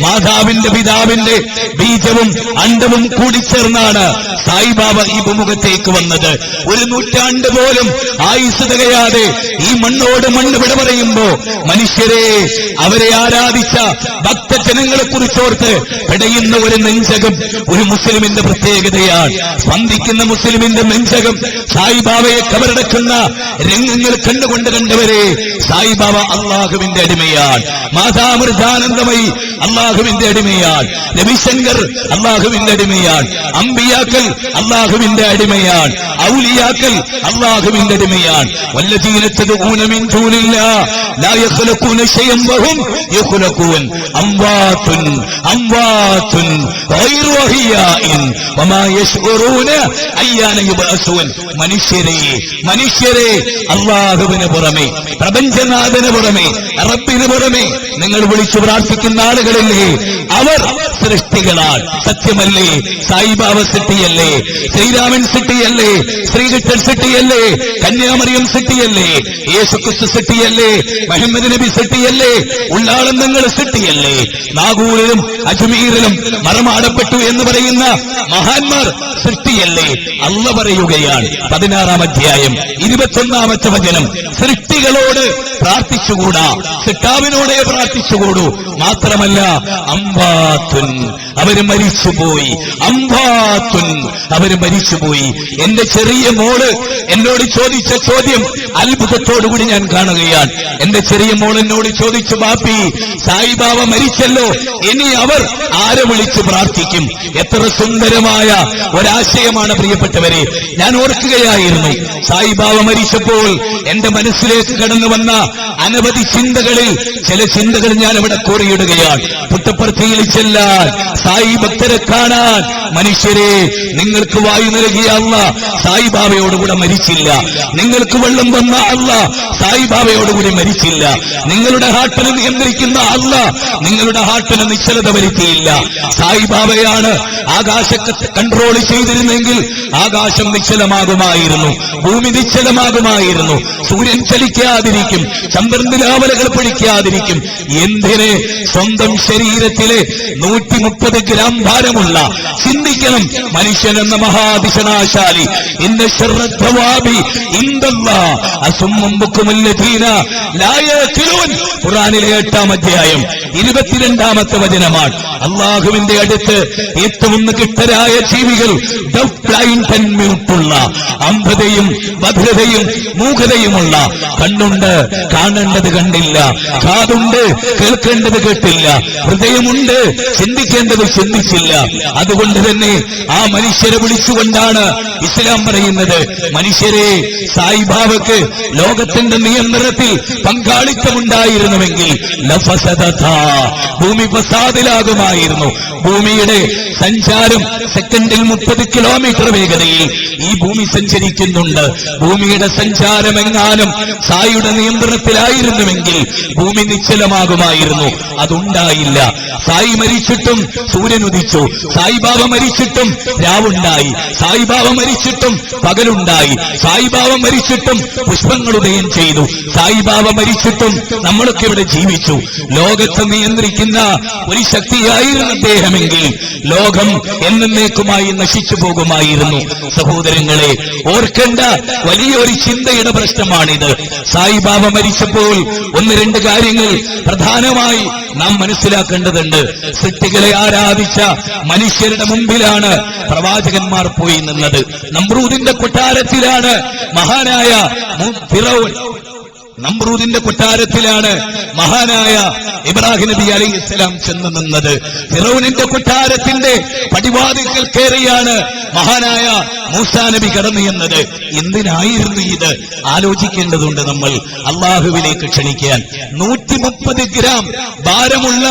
മാതാവിന്റെ പിതാവിന്റെ ബീജവും അണ്ഡവും കൂടിച്ചേർന്നാണ് സായിബാബ ഈ ഭൂമുഖത്തേക്ക് വന്നത്. 1 നൂറ്റാണ്ട് പോലും ആയുസ് തികയാതെ ഈ മണ്ണോട് മണ്ണ് വിട പറയുമ്പോ മനുഷ്യരെ, അവരെ ആരാധിച്ച ഭക്തജനങ്ങളെ കുറിച്ചോർത്ത് പിടയുന്ന ഒരു നെഞ്ചകം ഒരു മുസ്ലിമിന്റെ പ്രത്യേകതയാണ്. സ്പന്ദിക്കുന്ന മുസ്ലിമിന്റെ നെഞ്ചകം സായിബാബയെ കബറടക്കുന്ന രംഗങ്ങൾ കണ്ടുകൊണ്ട് കണ്ടവരെ, സായിബാബ അള്ളാഹുവിന്റെ അടിമയാണ്. മാതാമൃതാനന്ദമയി അള്ളാഹുവിന്റെ അടിമയാണ്. രവിശങ്കർ അള്ളാഹുവിന്റെ അടിമയാണ്. അമ്പിയാക്കൾ അള്ളാഹുവിന്റെ അടിമയാണ്. ഔലിയാക്കൾ അള്ളാഹുവിന്റെ അടിമയാണ്. വല്ലദീന തദഊന മിൻ ദൂനില്ലാഹ് ലാ യഖ്ലഖൂന ശൈഅൻ വഹും യഖ്ലഖൂൻ അംവാതുൻ അംവാതുൻ ഗൈറു അഹിയാഇൻ വമാ യശ്ഉറൂന അയ്യാന യുബഅസൂൻ. മനുഷ്യരെ, അള്ളാഹുവിന് പുറമെ, പ്രപഞ്ചനാഥന് പുറമെ, റബ്ബിന് പുറമെ നിങ്ങൾ വിളിച്ചു പ്രാർത്ഥിക്കുന്ന ആളുകളില്ലേ, അവർ സൃഷ്ടികളാണ്. സത്യമല്ലേ? സായിബാബ സൃഷ്ടിയല്ലേ? ശ്രീരാമൻ സൃഷ്ടിയല്ലേ? ശ്രീകൃഷ്ണൻ സൃഷ്ടിയല്ലേ? കന്യാമറിയം സൃഷ്ടിയല്ലേ? യേശുക്രിസ്തു സൃഷ്ടിയല്ലേ? മുഹമ്മദ് നബി സൃഷ്ടിയല്ലേ? ഉള്ളാളന്തങ്ങൾ സൃഷ്ടിയല്ലേ? നാഗൂരിലും അജ്മീറിലും മറമാടപ്പെട്ടു എന്ന് പറയുന്ന മഹാന്മാർ സൃഷ്ടിയല്ലേ? അള്ള പറയുകയാണ് 16-ാം അധ്യായം 21-ാമത്തെ വചനം, സൃഷ്ടികളോട് പ്രാർത്ഥിച്ചുകൂടാ, സൃഷ്ടാവിനോടെ പ്രാർത്ഥിച്ചുകൂടൂ. മാത്രമല്ല അംവാത്തുൻ, അവര് മരിച്ചുപോയി. അംവാത്തുൻ, അവര് മരിച്ചുപോയി. എന്റെ ചെറിയ മോള് എന്നോട് ചോദിച്ച ചോദ്യം അത്ഭുതത്തോടുകൂടി ഞാൻ കാണുകയാണ്. എന്റെ ചെറിയ മോൾ എന്നോട് ചോദിച്ചു, ബാപ്പി, സായിബാബ മരിച്ചല്ലോ, ഇനി അവർ ആരെ വിളിച്ച് പ്രാർത്ഥിക്കും? എത്ര സുന്ദരമായ ഒരാശയമാണ് പ്രിയപ്പെട്ടവരെ. ഞാൻ ഓർക്കുകയായിരുന്നു, സായിബാബ മരിച്ചപ്പോൾ എന്റെ മനസ്സിലേക്ക് കടന്നു വന്ന അനവധി ചിന്തകളിൽ ചില ചിന്തകൾ ഞാൻ അവിടെ കോറിയിടുകയാണ്. പുട്ടപ്പർത്തിയിൽ ചെല്ലാൻ വരാൻ, സായി ഭക്തരെ കാണാൻ. മനുഷ്യരെ, നിങ്ങൾക്ക് വായു നൽകിയ അല്ലാഹ് സായിബാബയോടുകൂടെ മരിച്ചില്ല. നിങ്ങൾക്ക് വെള്ളം തന്ന അല്ലാഹ് സായിബാബയോടുകൂടി മരിച്ചില്ല. നിങ്ങളുടെ ഹാർട്ടിനെ നിയന്ത്രിക്കുന്ന അല്ലാഹ് നിങ്ങളുടെ ഹാർട്ടിന് നിശ്ചലത വരുത്തിയില്ല. സായിബാബയാണ് ആകാശത്തെ കൺട്രോൾ ചെയ്തിരുന്നെങ്കിൽ ആകാശം നിശ്ചലമാകുമായിരുന്നു, ഭൂമി നിശ്ചലമാകുമായിരുന്നു, സൂര്യൻ ചലിക്കാതിരിക്കും, ചന്ദ്രൻ നിലാവലകൾ പൊഴിക്കാതിരിക്കും. എന്തിന്? സ്വന്തം ശരീരത്തിലെ 130 ഗ്രാം ഭാരമുള്ള, ചിന്തിക്കണം, മനുഷ്യൻ എന്ന മഹാദിശനാശാലി. ഇന്ന ശർറദ്ദവാബി ഇൻദല്ലാഹ് അസുമ്മും ബുക്കുമുല്ലദീന ലാ യഖിലൂൻ. ഖുർആനിലെ 8-ാം അധ്യായം 22-ാമത്തെ വചനമാണ്. അല്ലാഹുവിന്റെ അടുത്ത് ഏറ്റവും കിട്ടരായ ജീവികൾ ഡഫ് ബ്ലൈൻഡ് ആൻഡ് മ്യൂട്ടുള്ള, അന്ധതയും ബധിരതയും മൂകതയുമുള്ള. കണ്ണുണ്ട്, കാണേണ്ടത് കണ്ടില്ല. കാതുണ്ട്, കേൾക്കേണ്ടത് കേട്ടില്ല. ഹൃദയമുണ്ട്, ചിന്തിക്കേണ്ടത് ചിന്തിച്ചില്ല. അതുകൊണ്ട് തന്നെ ആ മനുഷ്യരെ വിളിച്ചുകൊണ്ടാണ് ഇസ്ലാം പറയുന്നത്, മനുഷ്യരെ, സായിബാബയ്ക്ക് ലോകത്തിന്റെ നിയന്ത്രണത്തിൽ പങ്കാളിത്തമുണ്ടായിരുന്നുവെങ്കിൽ ലഫസദതാ, ഭൂമി ഫസാദിലാകുമായിരുന്നു. ഭൂമിയുടെ സഞ്ചാരം സെക്കൻഡിൽ 30 കിലോമീറ്റർ വേഗതയിൽ ഈ ഭൂമി സഞ്ചരിക്കുന്നുണ്ട്. ഭൂമിയുടെ സഞ്ചാരമെങ്ങാനും സായിയുടെ നിയന്ത്രണത്തിലായിരുന്നുവെങ്കിൽ ഭൂമി നിശ്ചലമാകുമായിരുന്നു. അതുണ്ടായില്ല. സായി മരിച്ചിട്ടും സൂര്യൻ ഉദിച്ചു, സായിബാബ മരിച്ചിട്ടും രാവുണ്ടായി, സായിബാബ മരിച്ചിട്ടും പകലുണ്ടായി, സായിബാബ മരിച്ചിട്ടും പുഷ്പങ്ങൾ ഉദയം ചെയ്തു, സായിബാബ മരിച്ചിട്ടും നമ്മളൊക്കെ ഇവിടെ ജീവിച്ചു. ലോകത്തെ നിയന്ത്രിക്കുന്ന ഒരു ശക്തിയായിരുന്നു അദ്ദേഹമെങ്കിൽ ലോകം എന്നേക്കുമായി നശിച്ചു പോകുമായിരുന്നു. സഹോദരങ്ങളെ, ഓർക്കേണ്ട വലിയൊരു ചിന്തയുടെ പ്രശ്നമാണിത്. സായിബാബ മരിച്ചപ്പോൾ 1-2 കാര്യങ്ങൾ പ്രധാനമായി നാം മനസ്സിലാക്കേണ്ടതുണ്ട്. സൃഷ്ടികളെ ആരാധിച്ച മനുഷ്യരുടെ മുമ്പിലാണ് പ്രവാചകന്മാർ പോയി നിന്നത്. നമ്രൂദിന്റെ കൊട്ടാരത്തിലാണ് മഹാനായ ഫിറഔൻ, നമ്രൂദിന്റെ കൊട്ടാരത്തിലാണ് മഹാനായ ഇബ്രാഹിം നബി അലൈഹിസ്സലാം ചെന്ന് നിന്നത്. ഫിറൗനിന്റെ കൊട്ടാരത്തിന്റെ പടിവാതിൽക്കൽ കയറിയാണ് മഹാനായ മൂസാ നബി കടന്നു എന്നത്. എന്തിനായിരുന്നു ഇത്? ആലോചിക്കേണ്ടതുണ്ട് നമ്മൾ. അള്ളാഹുവിലേക്ക് ക്ഷണിക്കാൻ 130 ഗ്രാം ഭാരമുള്ള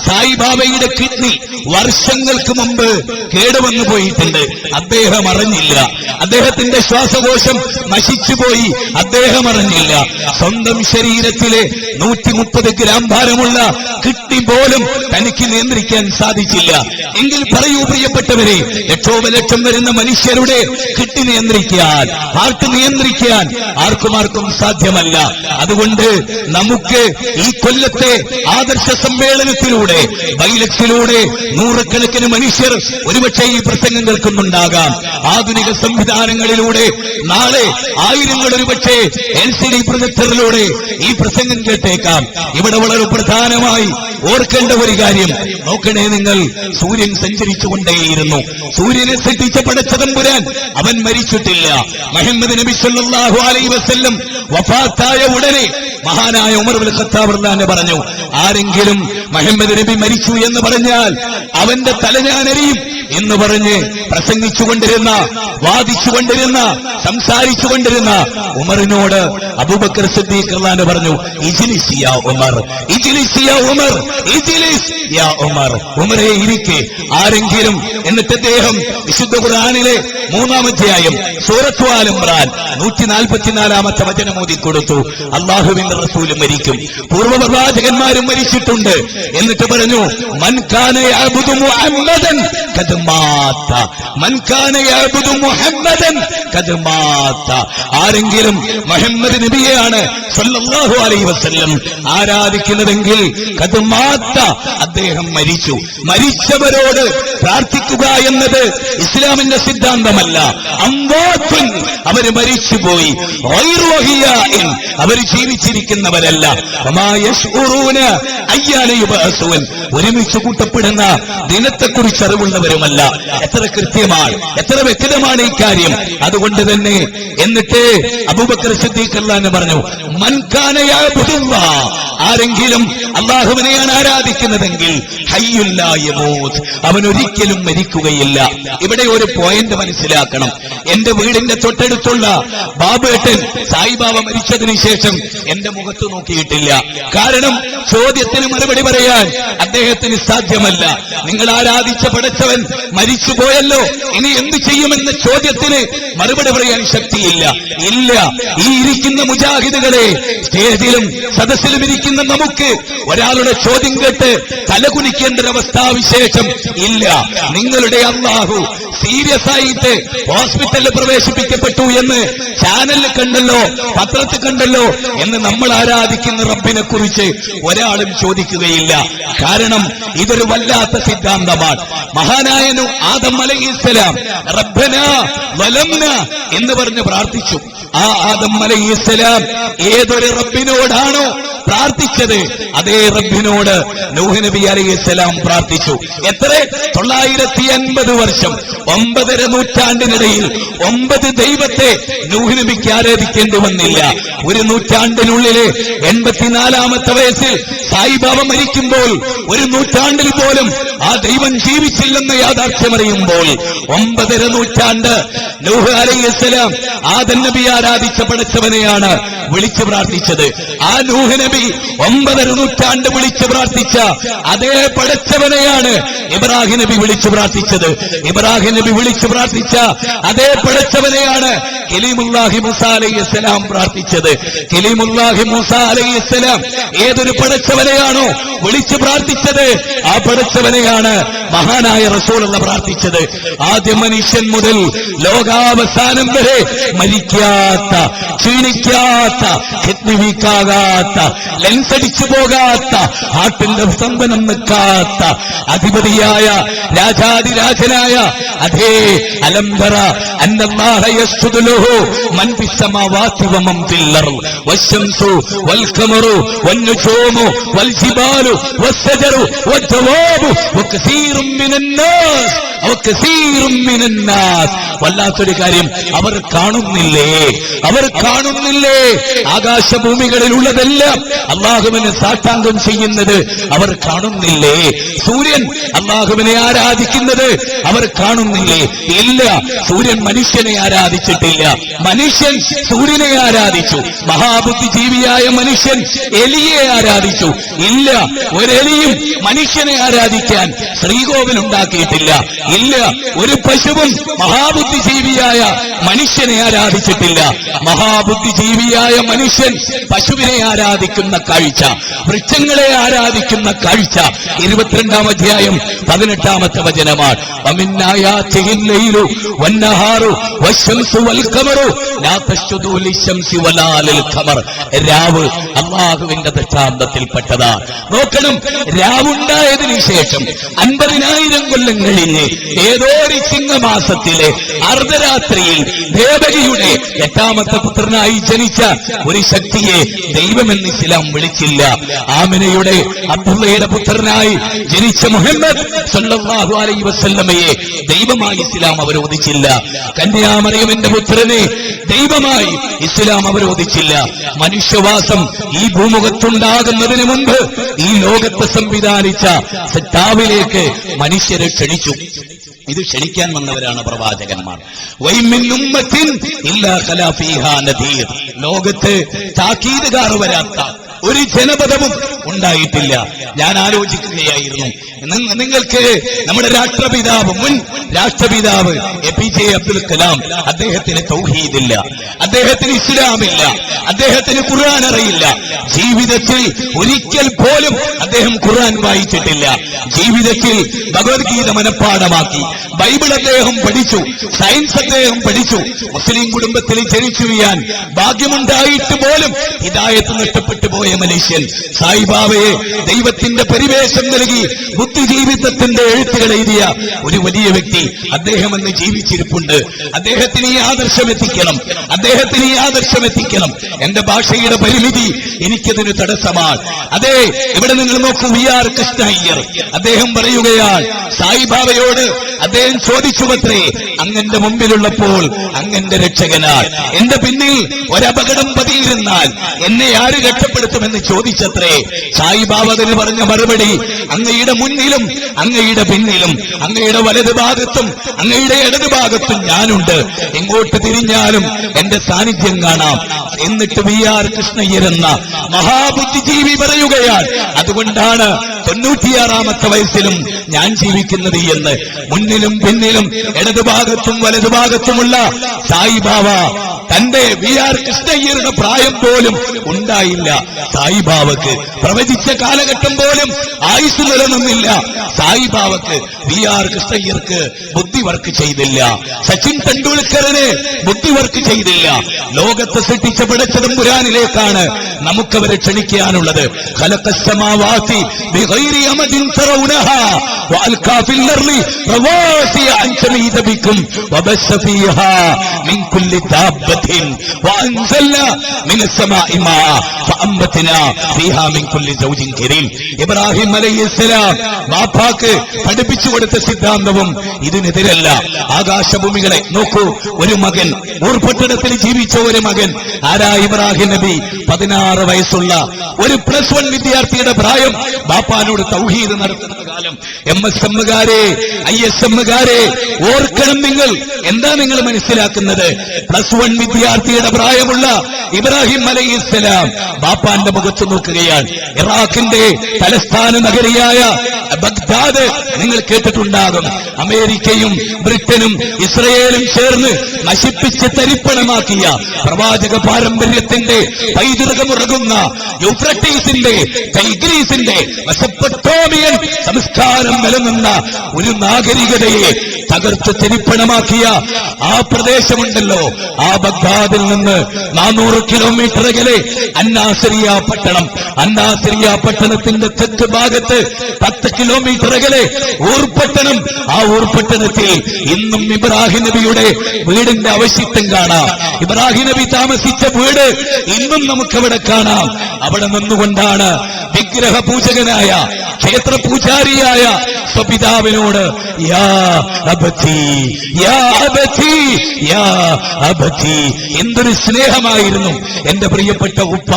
സായിബാബയുടെ കിഡ്നി വർഷങ്ങൾക്ക് മുമ്പ് കേടുവന്നു പോയിട്ടുണ്ട്. അദ്ദേഹം അറിഞ്ഞില്ല. അദ്ദേഹത്തിന്റെ ശ്വാസകോശം നശിച്ചുപോയി. അദ്ദേഹം അറിഞ്ഞില്ല. സ്വന്തം ശരീരത്തിലെ 130 ഗ്രാം ഭാരമുള്ള കിഡ്നി പോലും തനിക്ക് നിയന്ത്രിക്കാൻ സാധിച്ചില്ല. എങ്കിൽ പറയൂ പ്രിയപ്പെട്ടവരെ, ലക്ഷോപലക്ഷം വരുന്ന മനുഷ്യരുടെ കിഡ്നി നിയന്ത്രിക്കാൻ, ഹാർട്ട് നിയന്ത്രിക്കാൻ ആർക്കും സാധ്യമല്ല. അതുകൊണ്ട് നമുക്ക് ഈ കൊല്ലത്തെ ആദർശ സമ്മേളനത്തിലൂടെ, ബൈലക്സിലൂടെ 100 മനുഷ്യർ ഒരുപക്ഷെ ഈ പ്രസംഗം കേൾക്കുന്നുണ്ടാകാം. ആധുനിക സംവിധാനങ്ങളിലൂടെ നാളെ 1000 ഒരുപക്ഷെ LCD പ്രൊജക്ടറിലൂടെ ഈ പ്രസംഗം കേട്ടേക്കാം. ഇവിടെ വളരെ പ്രധാനമായി ഓർക്കേണ്ട ഒരു കാര്യം നോക്കണേ നിങ്ങൾ. സൂര്യൻ സഞ്ചരിച്ചുകൊണ്ടേയിരുന്നു. സൂര്യനെ സൃഷ്ടിച്ച പടച്ച തമ്പുരാൻ അവൻ മരിച്ചിട്ടില്ല. മുഹമ്മദ് നബി സല്ലല്ലാഹു അലൈഹി വസല്ലം വഫാത്തായ ഉടനെ മഹാനായ ഉമർ ഇബ്നുൽ ഖത്താബ് റളിയല്ലാഹു പറഞ്ഞു, ആരെങ്കിലും മുഹമ്മദ് നബി മരിച്ചു എന്ന് പറഞ്ഞാൽ അവന്റെ തല ഞാൻ എറിയും എന്ന് പറഞ്ഞ് പ്രസംഗിച്ചുകൊണ്ടിരുന്ന, വാദിച്ചുകൊണ്ടിരുന്ന, സംസാരിച്ചുകൊണ്ടിരുന്ന ഉമറിനോട് അബൂബക്കർ സിദ്ദീഖ് റളിയല്ലാഹു പറഞ്ഞു, ഇജ്ലിസ് യാ ഉമർ, ഇജ്ലിസ് യാ ഉമർ, ഇജ്ലിസ് യാ ഉമർ. ഉമറേ ഇരിക്കെ. ആരെങ്കിലും. എന്നിട്ട് അദ്ദേഹം വിശുദ്ധ ഖുർആനിലെ 3-ാം അധ്യായം സൂറത്ത് ആൽ ഇംറാൻ 144-ാമത്തെ വചനം ഓതി കൊടുത്തു. അല്ലാഹുവിന്റെ റസൂൽ മരിക്കും, പൂർവ്വപ്രവാചകന്മാരും മരിച്ചിട്ടുണ്ട്. എന്നിട്ട് പറഞ്ഞു, മൻ കാന യഅബുദു മുഹമ്മദൻ ഖദ് മാത, മൻ കാന യഅബുദു മുഹമ്മദൻ ഖദ് മാത. ആരെങ്കിലും മുഹമ്മദ് നബിയെയാണ് സല്ലല്ലാഹു അലൈഹി വസല്ലം ആരാധിക്കുന്നതെങ്കിൽ ഖദ് മാത, അദ്ദേഹം മരിച്ചു. മരിച്ചവരോട് പ്രാർത്ഥിക്കുക എന്നത് ഇസ്ലാമിന്റെ സിദ്ധാന്തമല്ല. അംവാത്തുൻ, അവര് മരിച്ചുപോയി. ഗൈറു അഹിയാഇൻ, അവര് ജീവിച്ചിരിക്കുന്നവരല്ല. വമാ യശ്ഉറൂന അയ്യാന യുബഅസൂൻ, ഒരുമിച്ച് കൂട്ടപ്പെടുന്ന ദിനത്തെക്കുറിച്ച് അറിവുള്ളവരുമല്ല. എത്ര കൃത്യമാണ്, എത്ര വ്യക്തമാണ് ഈ കാര്യം. അതുകൊണ്ട് തന്നെ എന്നിട്ട് അബൂബക്കർ സിദ്ദീഖ് റളിയല്ലാഹു പറഞ്ഞു, മൻ കാന യഅബുദുല്ലാഹ്, ആരെങ്കിലും അല്ലാഹുവിനെയാണ് ആരാധിക്കുന്നതെങ്കിൽ ഹയ്യുൽ ലാ യമൂത്ത്, അവൻ ഒരിക്കലും മരിക്കുകയില്ല. ഇവിടെ ഒരു പോയിന്റ് മനസ്സിലാക്കണം. എന്റെ വീടിന്റെ തൊട്ടടുത്തുള്ള ബാബേട്ടൻ സായിബാബ മരിച്ചതിന് ശേഷം എന്റെ മുഖത്ത് നോക്കിയിട്ടില്ല. കാരണം ചോദ്യത്തിന് മറുപടി പറയാൻ അദ്ദേഹത്തിന് സാധ്യമല്ല. നിങ്ങൾ ആരാധിച്ച പടച്ചവൻ മരിച്ചുപോയല്ലോ, ഇനി എന്ത് ചെയ്യുമെന്ന ചോദ്യത്തിന് മറുപടി പറയാൻ ശക്തിയില്ല. ഇല്ല, ഈ ഇരിക്കുന്ന മുജാഹിദുകളെ, സ്റ്റേജിലും സദസ്സിലും ഇരിക്കുന്ന നമുക്ക് ഒരാളുടെ ചോദ്യം കേട്ട് തലകുനിക്കേണ്ട ഒരവസ്ഥാവിശേഷം ഇല്ല. നിങ്ങളുടെ അല്ലാഹു സീരിയസ് ആയിട്ട് ഹോസ്പിറ്റലിൽ പ്രവേശിപ്പിക്കപ്പെട്ടു എന്ന് ചാനലിൽ കണ്ടല്ലോ, പത്രത്തിൽ കണ്ടല്ലോ എന്ന് നമ്മൾ ആരാധിക്കുന്ന റബ്ബിനെ കുറിച്ച് ഒരാളും ചോദിക്കുകയില്ല. കാരണം ഇതൊരു വല്ലാത്ത സിദ്ധാന്തമാണ്. മഹാനായ ആദം അലൈഹിസ്സലാം റബ്ബനാ വലംന എന്ന് പറഞ്ഞ് പ്രാർത്ഥിച്ചു. ആ ആദം അലൈഹിസ്സലാം ഏതൊരു റബ്ബിനോടാണോ പ്രാർത്ഥിച്ചത്, അതേ റബ്ബിനോട് നൂഹ് നബി അലൈഹിസ്സലാം പ്രാർത്ഥിച്ചു. എത്ര? 950 വർഷം, 9.5 നൂറ്റാണ്ടിനിടയിൽ 9 ദൈവത്തെ നൂഹ് നബിക്ക് ആരാധിക്കേണ്ടി വന്നില്ല. ഒരു നൂറ്റാണ്ടിനുള്ളില് 84ാമത്തെ വയസ്സിൽ സായിബാബ മരിക്കുമ്പോൾ 1 നൂറ്റാണ്ടിൽ പോലും ആ ദൈവം ജീവിച്ചില്ലെന്ന് യാഥാർത്ഥ്യമറിയുമ്പോൾ 9.5 നൂറ്റാണ്ട് നൂഹ് അലൈഹിസ്സലാം ആദം നബി ആരാധിച്ച പടച്ചവനെയാണ് വിളിച്ചു പ്രാർത്ഥിച്ചത്. ആ നൂഹ് നബി 9.5 നൂറ്റാണ്ട് വിളിച്ചു പ്രാർത്ഥിച്ച അതേ പടച്ചവനെയാണ് ഇബ്രാഹിം നബി വിളിച്ചു പ്രാർത്ഥിച്ചത്. ഇബ്രാഹിം നബി വിളിച്ചു പ്രാർത്ഥിച്ച അതേ പടച്ചവനെയാണ് കലീമുല്ലാഹി മൂസ അലൈഹിസ്സലാം പ്രാർത്ഥിച്ചത്. കലീമുല്ലാഹി മൂസ അലൈഹിസ്സലാം ഏതൊരു പടച്ചവനെയാണോ വിളിച്ചു പ്രാർത്ഥിച്ചത്, ആ പടച്ചവനെയാണ് മഹാനായ റസൂലുള്ള പ്രാർത്ഥിച്ചത്. ആദ്യ മനുഷ്യൻ മുതൽ ലോകാവസാനം വരെ മരിക്കാത്ത, ക്ഷീണിക്കാത്ത, കിഡ്നി വീക്കാകാത്ത, ലെൻസ് അടിച്ചു പോകാത്ത, ഹാർട്ടിന്റെ സ്പന്ദനം നിൽക്കാത്ത അധിപതിയായ രാജാതിരാജനായ അതേ അലംബറ അന്നല്ലാഹ യസ്ജുദു ലഹു മൻ ഫിസ് സമാവാതി വമൻ ഫിൽ അർദ് വശംസു വൽ ഖമറു വൻ നുജൂമു വൽ ജിബാലു വസ്സജറു വദ്ദവാബു വകസീറും മിനൻ നാസ് വകസീറും മിനൻ നാസ്. വല്ലാത്തൊരു കാര്യം, അവർ കാണുന്നില്ലേ? അവർ കാണുന്നില്ലേ? ആകാശഭൂമികളിലുള്ളതെല്ലാം അല്ലാഹുവിനെ സാഷ്ടാംഗം ചെയ്യുന്നത് അവർ കാണുന്നില്ലേ? സൂര്യൻ അല്ലാഹുവിനെ ആരാധിക്കുന്നത് അവർ കാണുന്നില്ലേ? ഇല്ല, സൂര്യൻ മനുഷ്യനെ ആരാധിച്ചിട്ടില്ല. മനുഷ്യൻ സൂര്യനെ ആരാധിച്ചു. മഹാബുദ്ധിജീവിയായ മനുഷ്യൻ എലിയെ ആരാധിച്ചു. ഇല്ല, ഒരെലിയും മനുഷ്യനെ ആരാധിക്കാൻ ശ്രീകോവിൽ ഉണ്ടാക്കിയിട്ടില്ല. ഇല്ല, ഒരു പശുവും മഹാബുദ്ധിജീവിയായ മനുഷ്യനെ ആരാധിച്ചിട്ടില്ല. മഹാബുദ്ധിജീവിയായ മനുഷ്യൻ പശുവിനെ ആരാധിക്കുന്ന കാഴ്ച, വൃക്ഷങ്ങളെ ആരാധിക്കുന്ന കാഴ്ച 22-ാം അധ്യായം 18-ാമത്തെ വചനമാണ്. രാവ് അല്ലാഹുവിന്റെ ദൃഷ്ടാന്തത്തിൽപ്പെട്ടതാണ്. നോക്കണം, രാവുണ്ടായതിനു ശേഷം 50,000 കൊല്ലം കഴിഞ്ഞ് ഏതോ ഒരു ചിങ്ങമാസത്തിലെ അർദ്ധരാത്രിയിൽ ദേവകിയുടെ 8ാമത്തെ പുത്രനായി ജനിച്ച ഒരു ശക്തിയെ ദൈവമെന്ന് ഇസ്ലാം വിളിച്ചില്ല. ആമിനയുടെ അബ്ദുള്ളയുടെ പുത്രനായി ജനിച്ച മുഹമ്മദ് സല്ലല്ലാഹു അലൈഹി വസല്ലമയെ ദൈവമായി ഇസ്ലാം അവരോധിച്ചില്ല. കന്യാമറിയമിന്റെ പുത്രനെ ദൈവമായി ഇസ്ലാം അവരോധിച്ചില്ല. മനുഷ്യവാസം ഈ ഭൂമുഖത്തുണ്ടാകുന്നതിന് മുൻപ് ഈ ലോകത്തെ സംവിധാനിച്ച സത്താവിലേക്ക് മനുഷ്യരെ ക്ഷണിച്ചു. ഇത് ക്ഷണിക്കാൻ വന്നവരാണ് പ്രവാചകന്മാർ. ലോകത്ത് താക്കീതുകാർ വരാത്ത ഒരു ജനപദവും ഉണ്ടായിട്ടില്ല. ഞാൻ ആലോചിക്കുകയായിരുന്നു, നിങ്ങൾക്ക് നമ്മുടെ രാഷ്ട്രപിതാവ്, മുൻ രാഷ്ട്രപിതാവ് APJ അബ്ദുൽ കലാം, അദ്ദേഹത്തിന് തൗഹീദില്ല, അദ്ദേഹത്തിന് ഇസ്ലാമില്ല, അദ്ദേഹത്തിന് ഖുർആൻ അറിയില്ല. ജീവിതത്തിൽ ഒരിക്കൽ പോലും അദ്ദേഹം ഖുർആൻ വായിച്ചിട്ടില്ല. ജീവിതത്തിൽ ഭഗവത്ഗീത മനഃപ്പാഠമാക്കി, ബൈബിൾ അദ്ദേഹം പഠിച്ചു, സയൻസ് അദ്ദേഹം പഠിച്ചു. മുസ്ലിം കുടുംബത്തിൽ ജനിച്ചു വീഴാൻ ഭാഗ്യമുണ്ടായിട്ട് പോലും ഹിദായത്ത് നഷ്ടപ്പെട്ടു പോയ മനുഷ്യൻ, സായിബാബയെ ദൈവത്തിന്റെ പരിവേഷം നൽകി ബുദ്ധിജീവിതത്തിന്റെ എഴുത്തുകൾ എഴുതിയ ഒരു വലിയ വ്യക്തി, അദ്ദേഹം അന്ന് ജീവിച്ചിരിപ്പുണ്ട്. അദ്ദേഹത്തിന് ഈ ആദർശം എത്തിക്കണം, അദ്ദേഹത്തിന് ഈ ആദർശം എത്തിക്കണം. എന്റെ ഭാഷയുടെ പരിമിതി എനിക്കതിന് തടസ്സമാണ്. അതെ, ഇവിടെ നിങ്ങൾ നോക്കൂ, VR കൃഷ്ണ അയ്യർ അദ്ദേഹം പറയുകയാണ്, സായിബാബയോട് അദ്ദേഹം ചോദിച്ചുവത്രേ, അങ്ങന്റെ മുമ്പിലുള്ളപ്പോൾ അങ്ങന്റെ രക്ഷകനാൽ എന്റെ പിന്നിൽ ഒരപകടം പതിയിരുന്നാൽ എന്നെ ആര് രക്ഷപ്പെടുത്തുമെന്ന് ചോദിച്ചത്രേ. സായിബാബ അതിന് പറഞ്ഞ മറുപടി, അങ്ങയുടെ മുന്നിലും അങ്ങയുടെ പിന്നിലും അങ്ങയുടെ വലതു ഭാഗത്തും അങ്ങയുടെ ഇടതു ഭാഗത്തും ഞാനുണ്ട്, എങ്ങോട്ട് തിരിഞ്ഞാലും എന്റെ സാന്നിധ്യം കാണാം. എന്നിട്ട് VR കൃഷ്ണയ്യർ എന്ന മഹാബുദ്ധിജീവി പറയുകയാണ്, അതുകൊണ്ടാണ് 96ാമത്തെ വയസ്സിലും ഞാൻ ജീവിക്കുന്നത് എന്ന്. മുന്നിലും പിന്നിലും ഇടതുഭാഗത്തും വലതുഭാഗത്തുമുള്ള സായിബാബ തന്റെ VR കൃഷ്ണയ്യരുടെ പ്രായം പോലും ഉണ്ടായില്ല. സായിബാബക്ക് പ്രവചിച്ച കാലഘട്ടം പോലും ആയുസ് നിലനിന്നില്ല. സായിബാബക്ക് VR കൃഷ്ണയ്യർക്ക് ബുദ്ധി വർക്ക് ചെയ്തില്ല. സച്ചിൻ തെണ്ടുൽക്കറിന് ബുദ്ധി വർക്ക് ചെയ്തില്ല. ലോകത്തെ സൃഷ്ടിച്ച പടച്ചതമ്പുരാനിലേക്കാണ് നമുക്കവരെ ക്ഷണിക്കാനുള്ളത്. ഖലഖസ്സമാവാതി ബിഗൈരി അമദിൻ തറൗനഹാ വഅൽഖാ ഫിൽ അർളി റവാസിയ അൻ തമീദ ബികും വബസ്സ ഫീഹാ മിൻ കുല്ലി ദാബത്തിൻ വഅൻസൽനാ മിനസ് സമാഇ മാഅ ഫഅംബത്നാ ഫീഹാ മിൻ കുല്ലി സൗജിൻ കരീം. ഇബ്രാഹിം അലൈഹിസ്സലാം ബാപ്പാക്ക് പഠിപ്പിച്ചു കൊടുത്ത സിദ്ധാന്തവും ഇതിനെതിരല്ല. ആകാശഭൂമികളെ നോക്കൂ, ഒരു മകൻ, ഊർപട്ടണത്തിൽ ജീവിച്ച ഒരു മകൻ, ആരാ? ഇബ്രാഹിം നബി. 16 വയസ്സുള്ള ഒരു +1 വിദ്യാർത്ഥിയുടെ പ്രായം. ബാപ്പാനോട് തൗഹീദ് നടത്തുന്ന കാലം. MSMകാരെ, ISMകാരെ ഓർക്കണം നിങ്ങൾ. എന്താ നിങ്ങൾ മനസ്സിലാക്കുന്നത്? +1 വിദ്യാർത്ഥിയുടെ പ്രായമുള്ള ഇബ്രാഹിം അലൈഹിസ്സലാം ബാപ്പാന്റെ മുഖത്ത് നോക്കുകയാണ്. ഇറാഖിന്റെ തലസ്ഥാന നഗരിയായ ബഗ്ദാദ് നിങ്ങൾ കേട്ടിട്ടുണ്ടാകും. അമേരിക്കയും ബ്രിട്ടനും ഇസ്രയേലും ചേർന്ന് നശിപ്പിച്ച് തരിപ്പണമാക്കിയ പ്രവാചക പാരമ്പര്യത്തിന്റെ പൈതൃകമുറങ്ങുന്ന യൂഫ്രട്ടീസിന്റെ, ടൈഗ്രീസിന്റെ, മെസപ്പൊട്ടേമിയൻ സംസ്കാരം നിലനിന്ന ഒരു നാഗരികതയെ തകർത്ത് തരിപ്പണമാക്കിയ ആ പ്രദേശമുണ്ടല്ലോ, ആ ബഗ്ദാദിൽ നിന്ന് 400 കിലോമീറ്റർ അകലെ അന്നാസിറിയ പട്ടണം. അന്നാസിറിയ പട്ടണത്തിന്റെ തെക്ക് ഭാഗത്ത് 10 കിലോമീറ്റർ അകലെ ഊർപട്ടണം. ആ ഊർപട്ടണത്തിൽ ഇന്നും ഇബ്രാഹിം നബിയുടെ വീടിന്റെ അവശിഷ്ടം കാണാം. ഇബ്രാഹിം നബി താമസിച്ച വീട് ഇന്നും നമുക്കവിടെ കാണാം. അവിടെ നിന്നുകൊണ്ടാണ് വിഗ്രഹ പൂജകനായ, ക്ഷേത്ര പൂജാരിയായ സ്വപിതാവിനോട് യാ അബതി, യാ അബതി, യാ അബതി. എന്തൊരു സ്നേഹമായിരുന്നു എന്റെ പ്രിയപ്പെട്ട ഉപ്പ.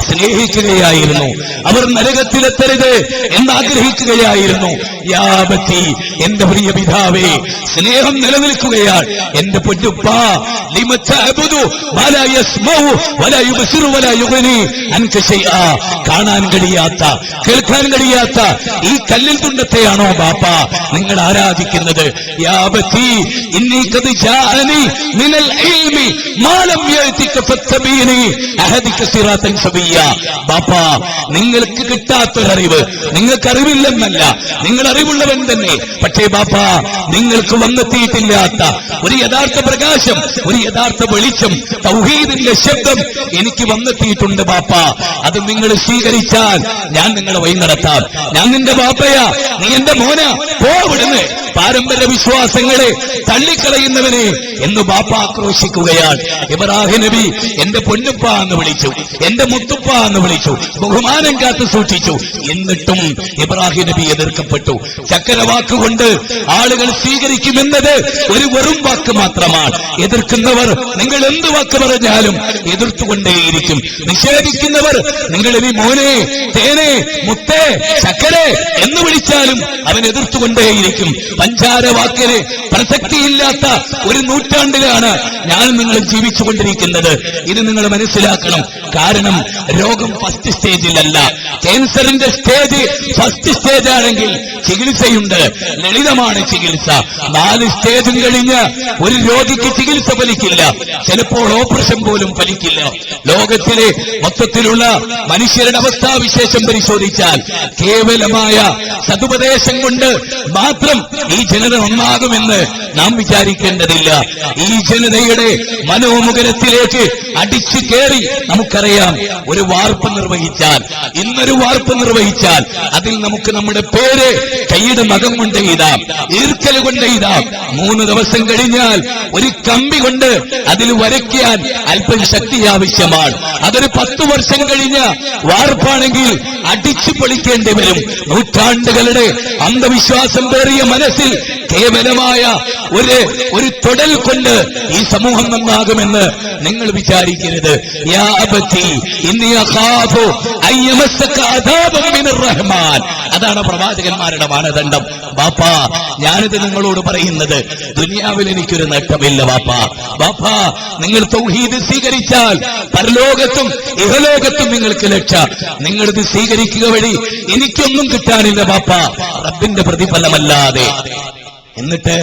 സ്നേഹിക്കുകയായിരുന്നു. അവർ നരകത്തിലെത്തരുത് എന്നാഗ്രഹിക്കുകയായിരുന്നു. യാ അബതി, എന്റെ പ്രിയ പിതാവേ. സ്നേഹം നിലനിൽക്കുകയാണ്. എന്റെ പൊന്നുപ്പ. ലിമ തഅബുദു മാ ലാ യസ്മഉ വലാ യുബ്സിറു വലാ യുഗ്നി അൻക ശൈആ. കാണാൻ കഴിയാത്ത, കേൾക്കാൻ കഴിയാത്ത ഈ കല്ലിൽ തുണ്ടത്തെയാണോ ബാപ്പ നിങ്ങൾ ആരാധിക്കുന്നത്? യാ അബതി ഇന്നി ഖദ് ജാഅനി മിനൽ ഇൽമി മാ ലം യഅതിക ഫത്തബീനി അഹദിക സിറാതൻ സബിയ്യ. ബാപ്പ, നിങ്ങൾക്ക് കിട്ടാത്തൊരറിവ്, നിങ്ങൾക്ക് അറിവില്ലെന്നല്ല, നിങ്ങൾ അറിവുള്ളവൻ തന്നെ. പക്ഷേ ബാപ്പ, നിങ്ങൾക്ക് വന്നെത്തിയിട്ടില്ലാത്ത ഒരു യഥാർത്ഥ പ്രകാശം, ഒരു യഥാർത്ഥ വെളിച്ചം, തൗഹീദിന്റെ ശബ്ദം എനിക്ക് വന്നെത്തിയിട്ടുണ്ട് ബാപ്പ. അത് നിങ്ങൾ സ്വീകരിച്ചാൽ ഞാൻ നിങ്ങളെ വഴി നടത്താം. ഞാൻ നിന്റെ ബാപ്പയാ, നീ എന്റെ മോന, പോവിടുന്ന്. പാരമ്പര്യ വിശ്വാസങ്ങളെ തള്ളിക്കളയുന്നവനെ എന്ന് ബാപ്പ ആക്രോശിക്കുകയാണ്. ഇബ്രാഹിം നബി എന്റെ പൊന്നുപ്പ എന്ന് വിളിച്ചു, എന്റെ മുത്തുപ്പ എന്ന് വിളിച്ചു, ബഹുമാനം കാത്തു സൂക്ഷിച്ചു. എന്നിട്ടും ഇബ്രാഹിം നബി എതിർക്കപ്പെട്ടു. ചക്കരവാക്കുകൊണ്ട് ആളുകൾ സ്വീകരിക്കുമെന്നത് ഒരു വെറും വാക്ക് മാത്രമാണ്. എതിർക്കുന്നവർ നിങ്ങൾ എന്ത് വാക്ക് പറഞ്ഞാലും എതിർത്തുകൊണ്ടേയിരിക്കും. നിഷേധിക്കുന്നവർ നിങ്ങൾ ഇനി മോനെ, തേനെ, മുത്തേ, ചക്കരെ എന്ന് വിളിച്ചാലും അവൻ എതിർത്തുകൊണ്ടേയിരിക്കും. പഞ്ചാര വാക്കിന് പ്രസക്തിയില്ലാത്ത ഒരു നൂറ്റാണ്ടിലാണ് ഞാൻ നിങ്ങൾ ജീവിച്ചുകൊണ്ടിരിക്കുന്നത്. ഇത് നിങ്ങൾ മനസ്സിലാക്കണം. കാരണം രോഗം ഫസ്റ്റ് സ്റ്റേജിലല്ല. ക്യാൻസറിന്റെ സ്റ്റേജ് ഫസ്റ്റ് സ്റ്റേജ് ആണെങ്കിൽ ചികിത്സയുണ്ട്, ലളിതമാണ് ചികിത്സ. 4 സ്റ്റേജും കഴിഞ്ഞ് ഒരു രോഗിക്ക് ചികിത്സ ഫലിക്കില്ല. ചിലപ്പോൾ ഓപ്പറേഷൻ പോലും ഫലിക്കില്ല. ലോകത്തിലെ മൊത്തത്തിലുള്ള മനുഷ്യരുടെ അവസ്ഥാവിശേഷം പരിശോധിച്ചാൽ കേവലമായ സതുപദേശം കൊണ്ട് മാത്രം ഈ ജനത നന്നാകുമെന്ന് നാം വിചാരിക്കേണ്ടതില്ല. ഈ ജനതയുടെ മനോമുഖരത്തിലേക്ക് അടിച്ചു കയറി നമുക്കറിയാം, ഒരു വാർപ്പ് നിർവഹിച്ചാൽ, ഇന്നൊരു വാർപ്പ് നിർവഹിച്ചാൽ അതിൽ നമുക്ക് നമുക്ക് നമ്മുടെ പേര് കൈയുടെ നഖം കൊണ്ട് എഴുതാം, ഈർക്കൽ കൊണ്ട് എഴുതാം. 3 ദിവസം കഴിഞ്ഞാൽ ഒരു കമ്പി കൊണ്ട് അതിൽ വരയ്ക്കാൻ അല്പം ശക്തി ആവശ്യമാണ്. അതൊരു 10 വർഷം കഴിഞ്ഞ വാർപ്പാണെങ്കിൽ അടിച്ചു പൊളിക്കേണ്ടി വരും. നൂറ്റാണ്ടുകളുടെ അന്ധവിശ്വാസം പേറിയ മനസ്സിൽ കേവലമായ ഒരു തൊടൽ കൊണ്ട് ഈ സമൂഹം നന്നാകുമെന്ന് നിങ്ങൾ വിചാരിക്കരുത്. യാ അബതി ഇന്നി അഖാഫു അൻ യമസ്സക അദാബൻ മിനർ റഹ്മാൻ. അതാണ് പ്രവാചകന്മാരുടെ മാനദണ്ഡം. ബാപ്പാ, ഞാനിത് നിങ്ങളോട് പറയുന്നത് ദുനിയാവിൽ എനിക്കൊരു നേട്ടമില്ല ബാപ്പാ. ബാപ്പാ, നിങ്ങൾ തൗഹീദ് സ്വീകരിച്ചാൽ പരലോകത്തും ഇഹലോകത്തും നിങ്ങൾക്ക് രക്ഷ. നിങ്ങളിത് സ്വീകരിക്കുക വഴി എനിക്കൊന്നും കിട്ടാനില്ല ബാപ്പാ, റബ്ബിന്റെ പ്രതിഫലമല്ലാതെ. എന്നിട്ട്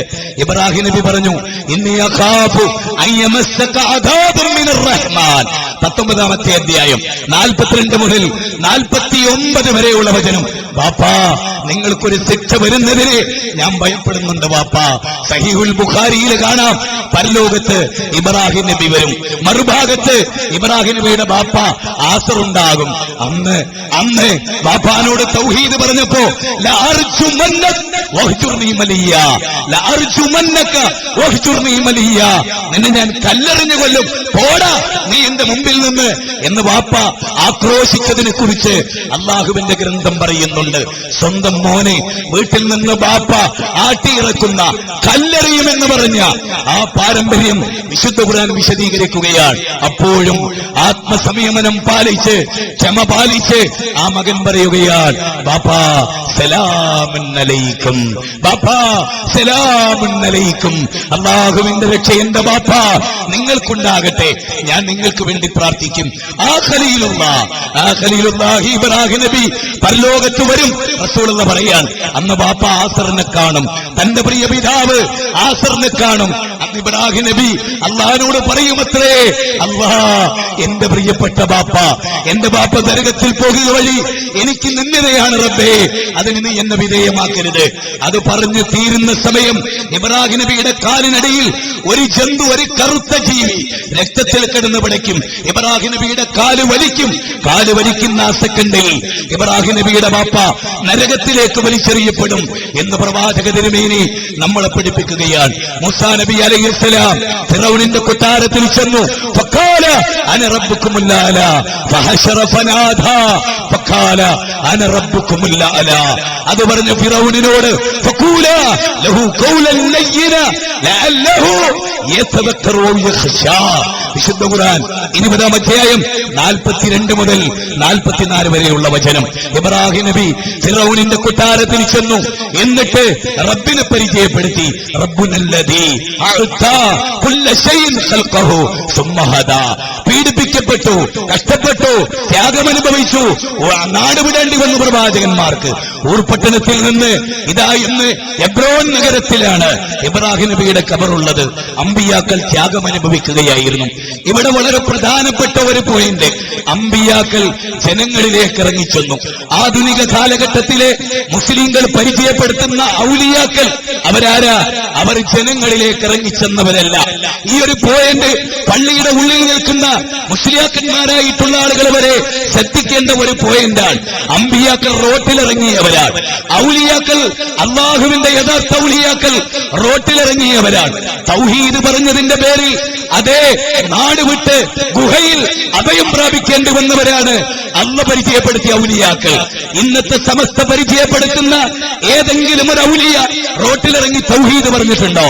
ഇബ്രാഹിം നബി പറഞ്ഞു, ഇന്നി അഖാഫു അൻ യമസ്സക അദാബൻ മിനർ റഹ്മാൻ. 19-ാമത്തെ അധ്യായം 42 മുതൽ 49 വരെയുള്ള വചനം. ബാപ്പാ, നിങ്ങൾക്കൊരു ശിക്ഷ വരുന്നതിനെ ഞാൻ ഭയപ്പെടുന്നുണ്ട് ബാപ്പാ. സഹീഹുൽ ബുഖാരിയിൽ കാണാം, പരലോകത്ത് ഇബ്രാഹിം നബി വരും, മറുഭാഗത്ത് ഇബ്രാഹിം നബിയുടെ ബാപ്പ ആസറുണ്ടാകും. അന്ന് ബാപ്പാനോട് തൗഹീദ് പറഞ്ഞപ്പോ നിന്നെ ഞാൻ കല്ലെറിഞ്ഞു കൊല്ലും, പോടാ നീ എന്റെ മുമ്പിൽ നിന്ന് എന്ന് ബാപ്പ ആക്രോശിച്ചതിനെ കുറിച്ച് അള്ളാഹുവിന്റെ ഗ്രന്ഥം പറയുന്നുണ്ട്. സ്വന്തം മോനെ വീട്ടിൽ നിന്ന് ബാപ്പ ആട്ടിയിറക്കുന്ന കല്ലെറിയുമെന്ന് പറഞ്ഞ ആ പാരമ്പര്യം വിശുദ്ധ ഖുർആൻ വിശദീകരിക്കുകയാണ്. അപ്പോഴും ആത്മസംയമനം പാലിച്ച് ക്ഷമ പാലിച്ച് ആ മകൻ പറയുകയാണ്, ബാപ്പാ സലാമുൻ അലൈക്കും, ബാപ്പാ സലാമുൻ അലൈക്കും. അല്ലാഹുവിന്റെ രക്ഷ എന്റെ ബാപ്പാ നിങ്ങൾക്കുണ്ടാകട്ടെ, ഞാൻ നിങ്ങൾക്ക് വേണ്ടി പ്രാർത്ഥിക്കും. ആ ഖലീലുള്ളാഹി ഇബ്രാഹിം നബി പരലോകത്ത് വരും. റസൂലുള്ള പറയാൻ, അന്ന് ബാപ്പ ആസറിനെ കാണും, തന്റെ പ്രിയ പിതാവ് ആസറിനെ കാണും. അന്ന് ഇബ്രാഹിം നബി അള്ളാഹിനോട് പറയുമത്രേ, അല്ലാ എന്റെ പ്രിയപ്പെട്ട ബാപ്പ, എന്റെ ബാപ്പ നരകത്തിൽ പോകുക വഴി എനിക്ക് നിന്ദിതയാണ് റബ്ബേ, അതിന് നീ എന്നെ വിധേയമാക്കരുത്. അത് പറഞ്ഞു തീരുന്ന സമയം ഇബ്രാഹിം നബിയുടെ കാലിനടിയിൽ ഒരു ജന്തു, ഒരു കറുത്ത ജീവി രക്തത്തിൽ കിടന്ന് പിടയ്ക്കും. ഇബ്രാഹിം നബിയുടെ കാല് വലിക്കും. കാല് വലിക്കുന്ന ആ സെക്കൻഡിൽ ഇബ്രാഹിം നബിയുടെ ബാപ്പ നരകത്തിലേക്ക് വലിച്ചെറിയപ്പെടും എന്ന് പ്രവാചക തിരുമേനി നമ്മളെ പഠിപ്പിക്കുകയാണ്. മൂസാ നബി അലൈഹിസ്സലാം ഫിറൗനിന്റെ കൊട്ടാരത്തിൽ ചെന്നു. ഫഖാല അന റബ്ബുക്കുമുൽ അലാ ഫഹശറ ഫനാദാ ഫഖാല അന റബ്ബുക്കുമുൽ അലാ. അത് പറഞ്ഞ ഫിറൗനിനോട് ഫഖൂലാ ലഹു ഖൗലൻ ലയ്യിന ലഅല്ലഹു യതദക്കറു വ യഖ്ശാ. വിശുദ്ധ ഖുർആൻ 20-ാം അധ്യായം 42 മുതൽ 44 വരെയുള്ള വചനം. ഇബ്രാഹിം നബി ഫിറൗനിന്റെ കൊട്ടാരത്തിൽ ചെന്നു. എന്നിട്ട് റബ്ബിനെ പരിചയപ്പെടുത്തി. റബ്ബുനല്ലദീ അഅതാ കുല്ല ശൈഇൻ ഖൽഖഹു സുമ്മ ഹദാ. പീഡിപ്പിക്കപ്പെട്ടു, കഷ്ടപ്പെട്ടു, ത്യാഗമനുഭവിച്ചു, നാട് വിടേണ്ടി വന്നു പ്രവാചകന്മാർക്ക്. ഊർപട്ടണത്തിൽ നിന്ന് ഇതാ ഇന്ന് എബ്രോൻ നഗരത്തിലാണ് ഇബ്രാഹിം നബിയുടെ ഖബറുള്ളത്. അമ്പിയാക്കൾ ത്യാഗമനുഭവിക്കുകയായിരുന്നു. ഇവിടെ വളരെ പ്രധാനപ്പെട്ട ഒരു പോയിന്റ്, അമ്പിയാക്കൾ ജനങ്ങളിലേക്ക് ഇറങ്ങിച്ചെന്നു. ആധുനിക കാലഘട്ടത്തിലെ മുസ്ലിങ്ങൾ പരിചയപ്പെടുത്തുന്ന ഔലിയാക്കൾ അവരാരാ? അവർ ജനങ്ങളിലേക്ക് ഇറങ്ങിച്ചെന്നവരല്ല. ഈ ഒരു പോയിന്റ് പള്ളിയുടെ ഉള്ളിൽ നിൽക്കുന്ന മുസ്ലിയാക്കന്മാരായിട്ടുള്ള ആളുകൾ വരെ ശ്രദ്ധിക്കേണ്ട ഒരു പോയിന്റാണ്. അമ്പിയാക്കൾ റോട്ടിലിറങ്ങിയവരാണ്. ഔലിയാക്കൾ, അള്ളാഹുവിന്റെ യഥാർത്ഥ ഔലിയാക്കൾ റോട്ടിലിറങ്ങിയവരാണ്. തൗഹീദ് പറഞ്ഞതിന്റെ പേരിൽ അതേ നാട് വിട്ട് ഗുഹയിൽ അഭയം പ്രാപിക്കേണ്ടി വന്നവരാണ് അള്ള പരിചയപ്പെടുത്തിയ ഔലിയാക്കൾ. ഇന്നത്തെ സമസ്ത പരിചയപ്പെടുത്തുന്ന ഏതെങ്കിലും ഒരു ഔലിയ റോട്ടിലിറങ്ങി തൗഹീദ് പറഞ്ഞിട്ടുണ്ടോ?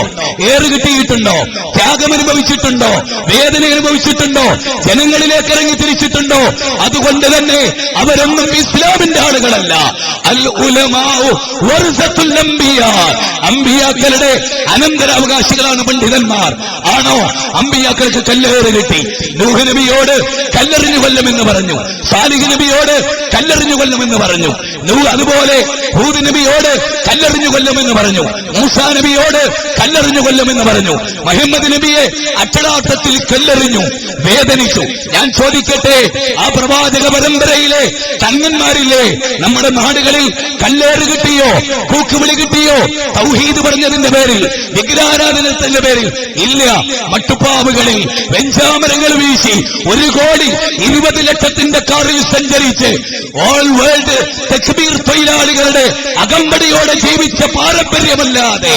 ഏറ് കിട്ടിയിട്ടുണ്ടോ? ത്യാഗമനുഭവിച്ചിട്ടുണ്ടോ? വേദന അനുഭവിച്ചിട്ടുണ്ടോ? ജനങ്ങളിലേക്ക് ഇറങ്ങി തിരിച്ചിട്ടുണ്ടോ? അതുകൊണ്ട് തന്നെ അവരൊന്നും ഇസ്ലാമിന്റെ ആളുകളല്ല. അൽ ഉലമാഉ വറസത്തുൽ അംബിയാ. അമ്പിയാക്കളുടെ അനന്തരാവകാശികളാണ് പണ്ഡിതന്മാർ. ആണോ? അമ്പിയാക്കൾക്ക് കല്ലേറ് കിട്ടി. നൂഹ് നബിയോട് കല്ലെറിഞ്ഞു കൊല്ലുമെന്ന് പറഞ്ഞു. സാലിഹ് നബിയോട് കല്ലെറിഞ്ഞു കൊല്ലുമെന്ന് പറഞ്ഞു. അതുപോലെ ഹൂദ് നബിയോട് കല്ലെറിഞ്ഞു കൊല്ലുമെന്ന് പറഞ്ഞു. മൂസാ നബിയോട് കല്ലെറിഞ്ഞു കൊല്ലുമെന്ന് പറഞ്ഞു. മുഹമ്മദ് നബിയെ അക്ഷരാർത്ഥത്തിൽ കല്ലെറിഞ്ഞു, വേദനിച്ചു. ഞാൻ ചോദിക്കട്ടെ, ആ പ്രവാചക പരമ്പരയിലെ തങ്ങന്മാരില്ലേ, നമ്മുടെ നാടുകളിൽ നാടുകളിൽ കല്ലേറ് കിട്ടിയോ, കൂക്കുവിളി കിട്ടിയോ, തൗഹീദ് പറഞ്ഞതിന്റെ പേരിൽ, വിഗ്രഹാരാധനത്തിന്റെ പേരിൽ? ഇല്ല. മട്ടുപ്പാവുകളിൽ വെഞ്ചാമരങ്ങൾ വീശി 1,20,00,000 കാറിൽ സഞ്ചരിച്ച് ഓൾ വേൾഡ് തക്ബീർ തൊഴിലാളികളുടെ അകമ്പടിയോടെ ജീവിച്ച പാരമ്പര്യമല്ലാതെ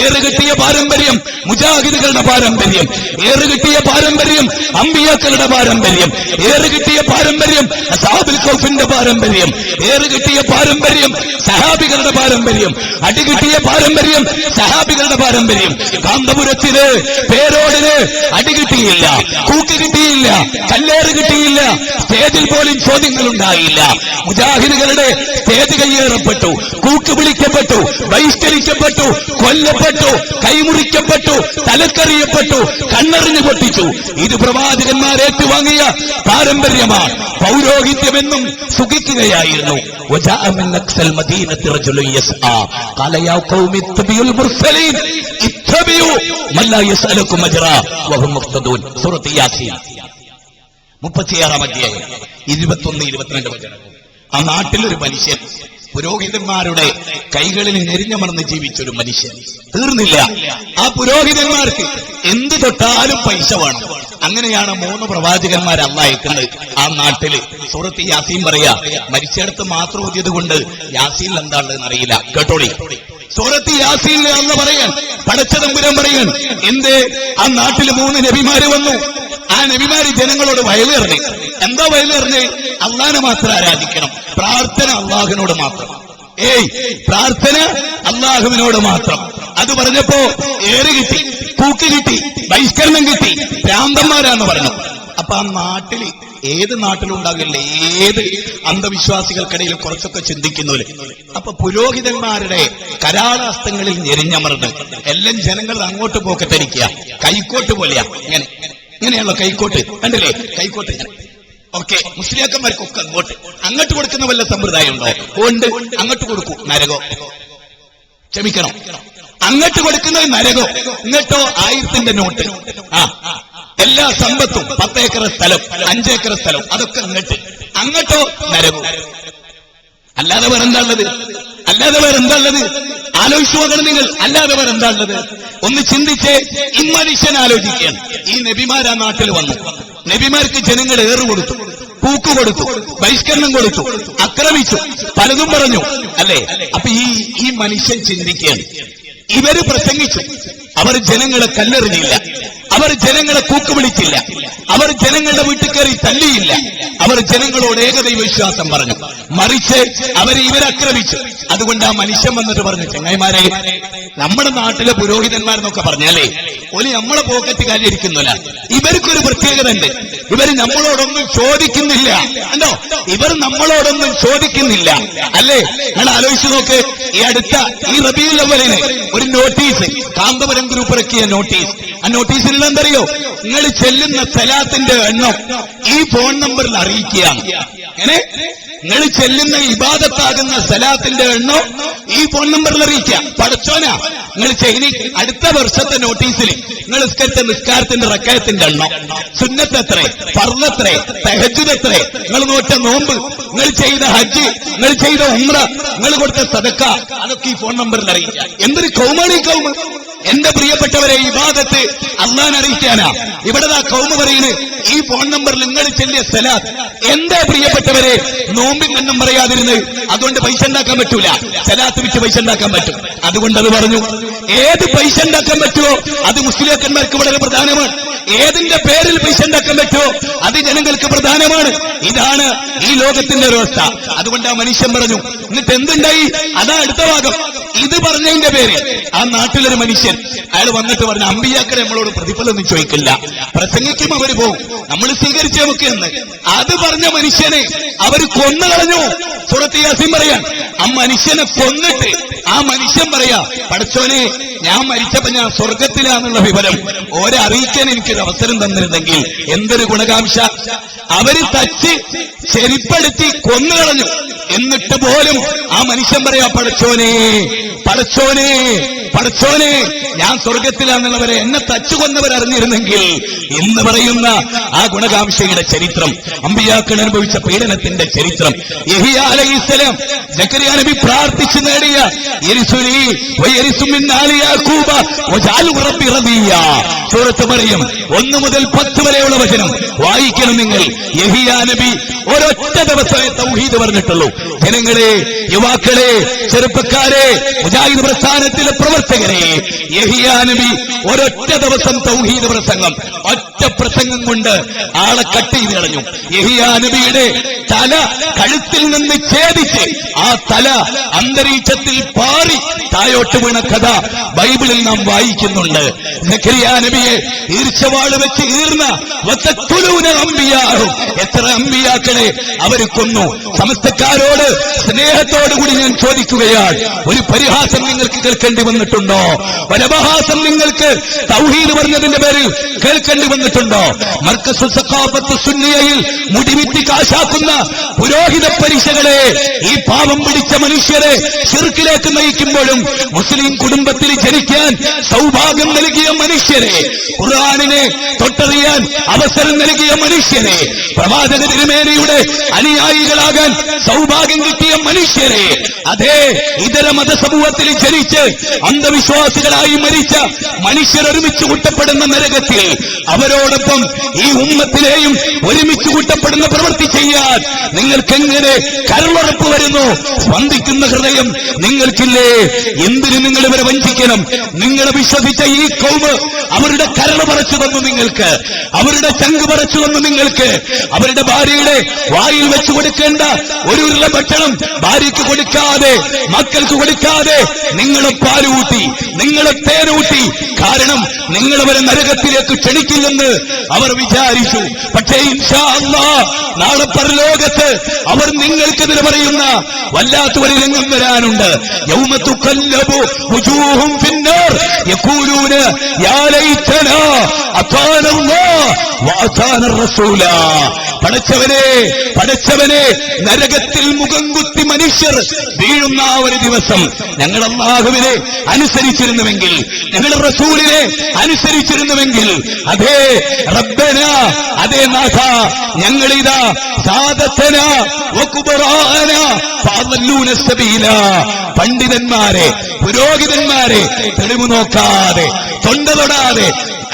ഏറുകിട്ടിയ പാരമ്പര്യം മുജാഹിദുകളുടെ പാരമ്പര്യം, ഏറുകിട്ടിയ പാരമ്പര്യം അമ്പിയാക്കളുടെ പാരമ്പര്യം, ഏറുകിട്ടിയ പാരമ്പര്യം അസ്ഹാബുൽ കൗഫിന്റെ പാരമ്പര്യം, ഏറുകിട്ടിയ പാരമ്പര്യം സഹാബികളുടെ പാരമ്പര്യം, അടികിട്ടിയ പാരമ്പര്യം സഹാബികളുടെ പാരമ്പര്യം. കാന്തപുരത്തിന് പേരോടിന് അടികിട്ടിയില്ല, കൂക്ക് കിട്ടിയില്ല, കല്ലേറ് കിട്ടിയില്ല, സ്റ്റേജിൽ പോലും ചോദ്യങ്ങൾ ഉണ്ടായില്ല. മുജാഹിദുകളുടെ സ്റ്റേജ് കയ്യേറപ്പെട്ടു, കൂക്ക് വിളിക്കപ്പെട്ടു, ബഹിഷ്കരിക്കപ്പെട്ടു, കൊല്ലപ്പെട്ടു, കൈമുറിക്കപ്പെട്ടു, തലക്കറിയപ്പെട്ടു, കണ്ണെറിഞ്ഞു പൊട്ടിച്ചു. ഇത് പ്രവാചകന്മാർ ഏറ്റുവാങ്ങിയ പാരമ്പര്യമാണ്. പൗരോഹിത്യമെന്നും സുഖിക്കുകയായിരുന്നു. സൂറത്ത് യാസീൻ 36-ാം അധ്യായം 21-22 വചനം. ആ നാട്ടിലൊരു മനുഷ്യൻ, പുരോഹിതന്മാരുടെ കൈകളിൽ ഞെരിഞ്ഞമർന്ന് ജീവിച്ചൊരു മനുഷ്യൻ. തീർന്നില്ല, ആ പുരോഹിതന്മാർക്ക് എന്ത് തൊട്ടാലും പൈസ വേണം. അങ്ങനെയാണ് 3 പ്രവാചകന്മാർ അല്ലാഹ് അയക്കുന്നത് ആ നാട്ടില്. സൂറത്ത് യാസീൻ പറയാ, മരിച്ചിടത്ത് മാത്രം ഓതിയത് കൊണ്ട് യാസീനിൽ എന്താണെന്ന് അറിയില്ല. കേട്ടോളി, സൂറത്ത് യാസീനിൽ അല്ലാഹ് പറയാൻ, പടച്ച തമ്പുരാൻ പറയാൻ, എന്തേ ആ നാട്ടിൽ 3 നബിമാര് വന്നു. ആ നബിമാര് ജനങ്ങളോട് വയലേറിഞ്ഞ്. എന്താ വയലേറിഞ്ഞ്? അള്ളാഹിനെ മാത്രം ആരാധിക്കണം, പ്രാർത്ഥന അള്ളാഹുവിനോട് മാത്രം. പ്രാർത്ഥന അള്ളാഹുവിനോട് മാത്രം. അത് പറഞ്ഞപ്പോ ഏറ് കിട്ടി, പൂക്ക് കിട്ടി, ബഹിഷ്കരണം കിട്ടി, ഭ്രാന്തന്മാരാന്ന് പറഞ്ഞു. അപ്പൊ ആ നാട്ടിൽ, ഏത് നാട്ടിലുണ്ടാകില്ല, ഏത് അന്ധവിശ്വാസികൾക്കിടയിൽ കുറച്ചൊക്കെ ചിന്തിക്കുന്നവര്. അപ്പൊ പുരോഹിതന്മാരുടെ കരാളഹസ്തങ്ങളിൽ ഞെരിഞ്ഞമർന്ന് എല്ലാം ജനങ്ങൾ അങ്ങോട്ട് പോക്കത്തരിക്കുക. കൈക്കോട്ട് പോലെയാ, ഇങ്ങനെയാണല്ലോ കൈക്കോട്ട്, കണ്ടില്ലേ കൈക്കോട്ട് ഇങ്ങനെ. ഓക്കെ, മുസ്ലിയാക്കന്മാർക്കൊക്കെ അങ്ങോട്ട് കൊടുക്കുന്ന വല്ല സമ്പ്രദായം ഉണ്ടോ? ഉണ്ട്, അങ്ങോട്ട് കൊടുക്കൂ, നരകോ. ക്ഷമിക്കണം, അങ്ങോട്ട് കൊടുക്കുന്നത് നരകോ, ഇങ്ങോട്ടോ 1000ന്റെ നോട്ട്. എല്ലാ സമ്പത്തും 10 ഏക്കർ സ്ഥലം, 5 ഏക്കർ സ്ഥലം, അതൊക്കെ അങ്ങോട്ടോ നരകോ. അല്ലാതെ വേറെന്താണുള്ളത്? ആലോചിച്ചു നോക്കണം നിങ്ങൾ. അല്ലാതെ വേറെന്താണുള്ളത്? ഒന്ന് ചിന്തിച്ച് ഇമ്മനുഷ്യൻ ആലോചിക്കുകയാണ്. ഈ നബിമാരാ നാട്ടിൽ വന്നു, നബിമാർക്ക് ജനങ്ങൾ ഏറ് കൊടുത്തു, പൂക്ക് കൊടുത്തു, ബഹിഷ്കരണം കൊടുത്തു, ആക്രമിച്ചു, പലതും പറഞ്ഞു, അല്ലേ? അപ്പൊ ഈ മനുഷ്യൻ ചിന്തിക്കുകയാണ്, ഇവര് പ്രസംഗിച്ചു, അവർ ജനങ്ങളെ കല്ലെറിഞ്ഞില്ല, അവർ ജനങ്ങളെ കൂക്ക് വിളിച്ചില്ല, അവർ ജനങ്ങളുടെ വീട്ടിൽ കയറി തല്ലിയില്ല, അവർ ജനങ്ങളോട് ഏകദൈവ വിശ്വാസം പറഞ്ഞു, മറിച്ച് ഇവരാക്രമിച്ചു. അതുകൊണ്ട് ആ മനുഷ്യൻ വന്നിട്ട് പറഞ്ഞു, ചങ്ങായിമാരെ, നമ്മുടെ നാട്ടിലെ പുരോഹിതന്മാരെന്നൊക്കെ പറഞ്ഞാലേ ഓല് നമ്മളെ പോക്കറ്റ് കാലിരിക്കുന്നില്ല. ഇവർക്കൊരു പ്രത്യേകത ഉണ്ട്, ഇവര് നമ്മളോടൊന്നും ചോദിക്കുന്നില്ല. അല്ലോ, ഇവർ നമ്മളോടൊന്നും ചോദിക്കുന്നില്ല, അല്ലേ? നിങ്ങൾ ആലോചിച്ചു നോക്ക്. ഈ റബീഉൽ അവ്വലിന് ഒരു നോട്ടീസ് കാന്തപുരം ഗ്രൂപ്പ് ഇറക്കിയ നോട്ടീസ്. ആ നോട്ടീസിൽ എന്തറിയോ? നിങ്ങൾ ചെല്ലുന്ന സലാത്തിന്റെ എണ്ണം ഈ ഫോൺ നമ്പറിൽ അറിയിക്കുകയാണ്. എങ്ങനെ? നിങ്ങൾ ചെല്ലുന്ന ഇബാദത്താകുന്ന സലാത്തിന്റെ എണ്ണം ഈ ഫോൺ നമ്പറിൽ അറിയിക്കുക. പടച്ചോനാ, നിങ്ങൾ ചെയ്യുന്ന അടുത്ത വർഷത്തെ നോട്ടീസിൽ നിങ്ങൾ നിസ്കാരത്തിന്റെ റക്കഅത്തിന്റെ എണ്ണം, സുന്നത്ത് എത്രേ, ഫർള് എത്രേ, തഹജ്ജുദ് എത്രേ, നിങ്ങൾ നോറ്റ നോമ്പ്, നിങ്ങൾ ചെയ്ത ഹജ്ജ്, നിങ്ങൾ ചെയ്ത ഉംറ, നിങ്ങൾ കൊടുത്ത സദക്ക, അതൊക്കെ ഈ ഫോൺ നമ്പറിൽ അറിയിക്കുക. എന്തൊരു കൗമാണ് ഈ കൗമ്! എന്റെ പ്രിയപ്പെട്ടവരെ, ഇബാദത്ത് അള്ളാഹനെ അറിയിക്കാനാ ഇവിടെ കൗമ പറയുന്നത്. ഈ ഫോൺ നമ്പറിൽ നിങ്ങൾ ചെല്ലിയ സലാത്ത്. എന്താ പ്രിയപ്പെട്ടവരെ നോമ്പിൻ എണ്ണം പറയാതിരുന്നത്? അതുകൊണ്ട് പൈസ ഉണ്ടാക്കാൻ പറ്റൂല. സലാത്ത് വിറ്റ് പൈസ ഉണ്ടാക്കാൻ പറ്റും. അതുകൊണ്ട് അത് പറഞ്ഞു. ഏത് പൈസ ഉണ്ടാക്കാൻ പറ്റുമോ അത് മുസ്ലിയാക്കന്മാർക്ക് വളരെ പ്രധാനമാണ്. ഏതിന്റെ പേരിൽ പൈസ ഉണ്ടാക്കാൻ പറ്റുമോ അത് ജനങ്ങൾക്ക് പ്രധാനമാണ്. ഇതാണ് ഈ ലോകത്തിന്റെ വ്യവസ്ഥ. അതുകൊണ്ട് ആ മനുഷ്യൻ പറഞ്ഞു. എന്നിട്ട് എന്തുണ്ടായി? അതാ അടുത്ത ഭാഗം. ഇത് പറഞ്ഞതിന്റെ പേര് ആ നാട്ടിലൊരു മനുഷ്യൻ അയാൾ വന്നിട്ട് പറഞ്ഞു, അമ്പിയാക്കളെ നമ്മളോട് പ്രതിഫലമൊന്നും ചോദിക്കില്ല, പ്രസംഗിക്കും അവർ പോകും, നമ്മൾ സ്വീകരിച്ചേ മുക്കെന്ന്. അത് പറഞ്ഞ മനുഷ്യനെ അവർ കൊന്നു കളഞ്ഞു. സൂറത്ത് യാസീൻ പറയാൻ, ആ മനുഷ്യനെ കൊന്നിട്ട് ആ മനുഷ്യൻ പറയാ, പടച്ചോനെ, ഞാൻ മരിച്ചപ്പോ ഞാൻ സ്വർഗത്തിലാന്നുള്ള വിവരം ഓരെ അറിയിക്കാൻ എനിക്കൊരു അവസരം തന്നിരുന്നെങ്കിൽ എന്തൊരു ഗുണകാംക്ഷ. അവര് തച്ച് ചെരിപ്പെടുത്തി കൊന്നുകളഞ്ഞു. എന്നിട്ട് പോലും ആ മനുഷ്യൻ പറയാ, പടച്ചോനെ, പടച്ചോനെ ഞാൻ സ്വർഗത്തിലാണെന്നുള്ളവരെ എന്നെ തച്ചുകൊന്നവർ അറിഞ്ഞിരുന്നെങ്കിൽ എന്ന് പറയുന്ന ആ ഗുണകാംക്ഷയുടെ ചരിത്രം, അമ്പിയാക്കൾ അനുഭവിച്ച പീഡനത്തിന്റെ ചരിത്രം, യഹിയ അലൈഹിസ്സലാം സക്കരിയ നബി പ്രാർത്ഥിച്ചു നേടിയ സൂറത്ത് മറിയം 1 മുതൽ 10 വരെയുള്ള വചനം വായിക്കണം നിങ്ങൾ. യഹിയ നബി ഒരൊറ്റ ദിവസമേ തൗഹീദ് പറഞ്ഞിട്ടുള്ളൂ. ജനങ്ങളെ, യുവാക്കളെ, ചെറുപ്പക്കാരെ, മുജാഹിദ് പ്രസ്ഥാനത്തിലെ പ്രവർത്തകരെ, യഹിയ നബി ഒരൊറ്റ ദിവസം തൗഹീദ് പ്രസംഗം, ഒറ്റ പ്രസംഗം കൊണ്ട് ആളെ കട്ട് ചെയ്ത് കളഞ്ഞു. യഹിയ നബിയുടെ തല കഴുത്തിൽ നിന്ന് ഛേദിച്ച് ആ തല അന്തരീക്ഷത്തിൽ പാറി തായോട്ട് വീണ കഥ ബൈബിളിൽ നാം വായിക്കുന്നുണ്ട്. സക്കരിയ നബിയെ ഈർച്ചവാള് വെച്ച് ഈർന്ന എത്ര അമ്പിയാക്കളെ അവർ കൊന്നു. സമസ്തക്കാരോട് സ്നേഹത്തോടുകൂടി ഞാൻ ചോദിക്കുകയാണ്, ഒരു പരിഹാസം നിങ്ങൾക്ക് കേൾക്കേണ്ടി വന്നിട്ടുണ്ടോ? പരമഹാസം നിങ്ങൾക്ക് തൗഹീദ് പറഞ്ഞതിന്റെ പേരിൽ കേൾക്കേണ്ടി വന്നിട്ടുണ്ടോ? മർക്കസു സഖാഫത്ത് സുന്നിയയിൽ മുടിവിറ്റി കാശാക്കുന്ന പുരോഹിത പരീക്ഷകളെ, ഈ പാവം പിടിച്ച മനുഷ്യരെ ശിർക്കിലേക്ക് നയിക്കുമ്പോഴും മുസ്ലിം കുടുംബത്തിൽ ജനിക്കാൻ സൗഭാഗ്യം നൽകിയ മനുഷ്യരെ, ഖുർആനിനെ തൊട്ടറിയാൻ അവസരം നൽകിയ മനുഷ്യരെ, പ്രവാചക തിരുമേനിയുടെ അനുയായികളാകാൻ സൗഭാഗ്യം കിട്ടിയ മനുഷ്യരെ, അതേ ഇതര മതസമൂഹത്തിൽ ജനിച്ച് അന്ധവിശ്വാസികളായി മരിച്ച മനുഷ്യർ ഒരുമിച്ച് കൂട്ടപ്പെടുന്ന നരകത്തിൽ അവരോടൊപ്പം ഈ ഉമ്മത്തിലെയും ഒരുമിച്ച് കൂട്ടപ്പെടുന്ന പ്രവൃത്തി ചെയ്യാൻ നിങ്ങൾക്കെങ്ങനെ കരളുറപ്പ് വരുന്നു? സ്പന്ദിക്കുന്ന ഹൃദയം നിങ്ങൾക്കില്ലേ? എന്തിന് നിങ്ങൾ ഇവരെ വഞ്ചിക്കണം? നിങ്ങളെ വിശ്വസിച്ച ഈ കൗമ് അവരുടെ കരൾ പറിച്ചു തന്നു നിങ്ങൾക്ക്, അവരുടെ ചങ്ക് പറിച്ചു തന്നു നിങ്ങൾക്ക്. അവരുടെ ഭാര്യയുടെ വായിൽ വെച്ചു കൊടുക്കേണ്ട ഒരു ഉരുള ഭക്ഷണം ഭാര്യയ്ക്ക് കൊടുക്കാതെ, മക്കൾക്ക് കൊടുക്കാതെ നിങ്ങളെ പാലൂട്ടി, നിങ്ങളെ തേനൂട്ടി. കാരണം നിങ്ങളവരെ നരകത്തിലേക്ക് ക്ഷണിക്കില്ലെന്ന് അവർ വിചാരിച്ചു. പക്ഷേ ഇൻഷാ അല്ലാഹ് നാളെ പരലോകത്ത് അവർ നിങ്ങൾക്കെതിരെ പറയുന്ന വല്ലാത്തൊരു രംഗം വരാനുണ്ട്. യൗമ തുഖല്ലബു വുജൂഹും ഫിന്നാർ യഖൂലൂന യാ ലൈതനാ അതാനല്ലാഹ് വഅതാന റസൂല. പടച്ചവനെ നരകത്തിൽ മുഖം കുത്തി മനുഷ്യർ വീഴുന്ന ആ ഒരു ദിവസം ഞങ്ങൾ അല്ലാഹുവിനെ അനുസരിച്ചിരുന്നുവെങ്കിൽ, ഞങ്ങൾ റസൂലിനെ അനുസരിച്ചിരുന്നുവെങ്കിൽ, അതേ റബ്ബന, അതേ നാഥ, ഞങ്ങളിതാ സാദത്തന വകുബറാന ഫഅദല്ലൂന സബീല. പണ്ഡിതന്മാരെ, പുരോഹിതന്മാരെ തെളിവ് നോക്കാതെ, തൊണ്ട തൊടാതെ,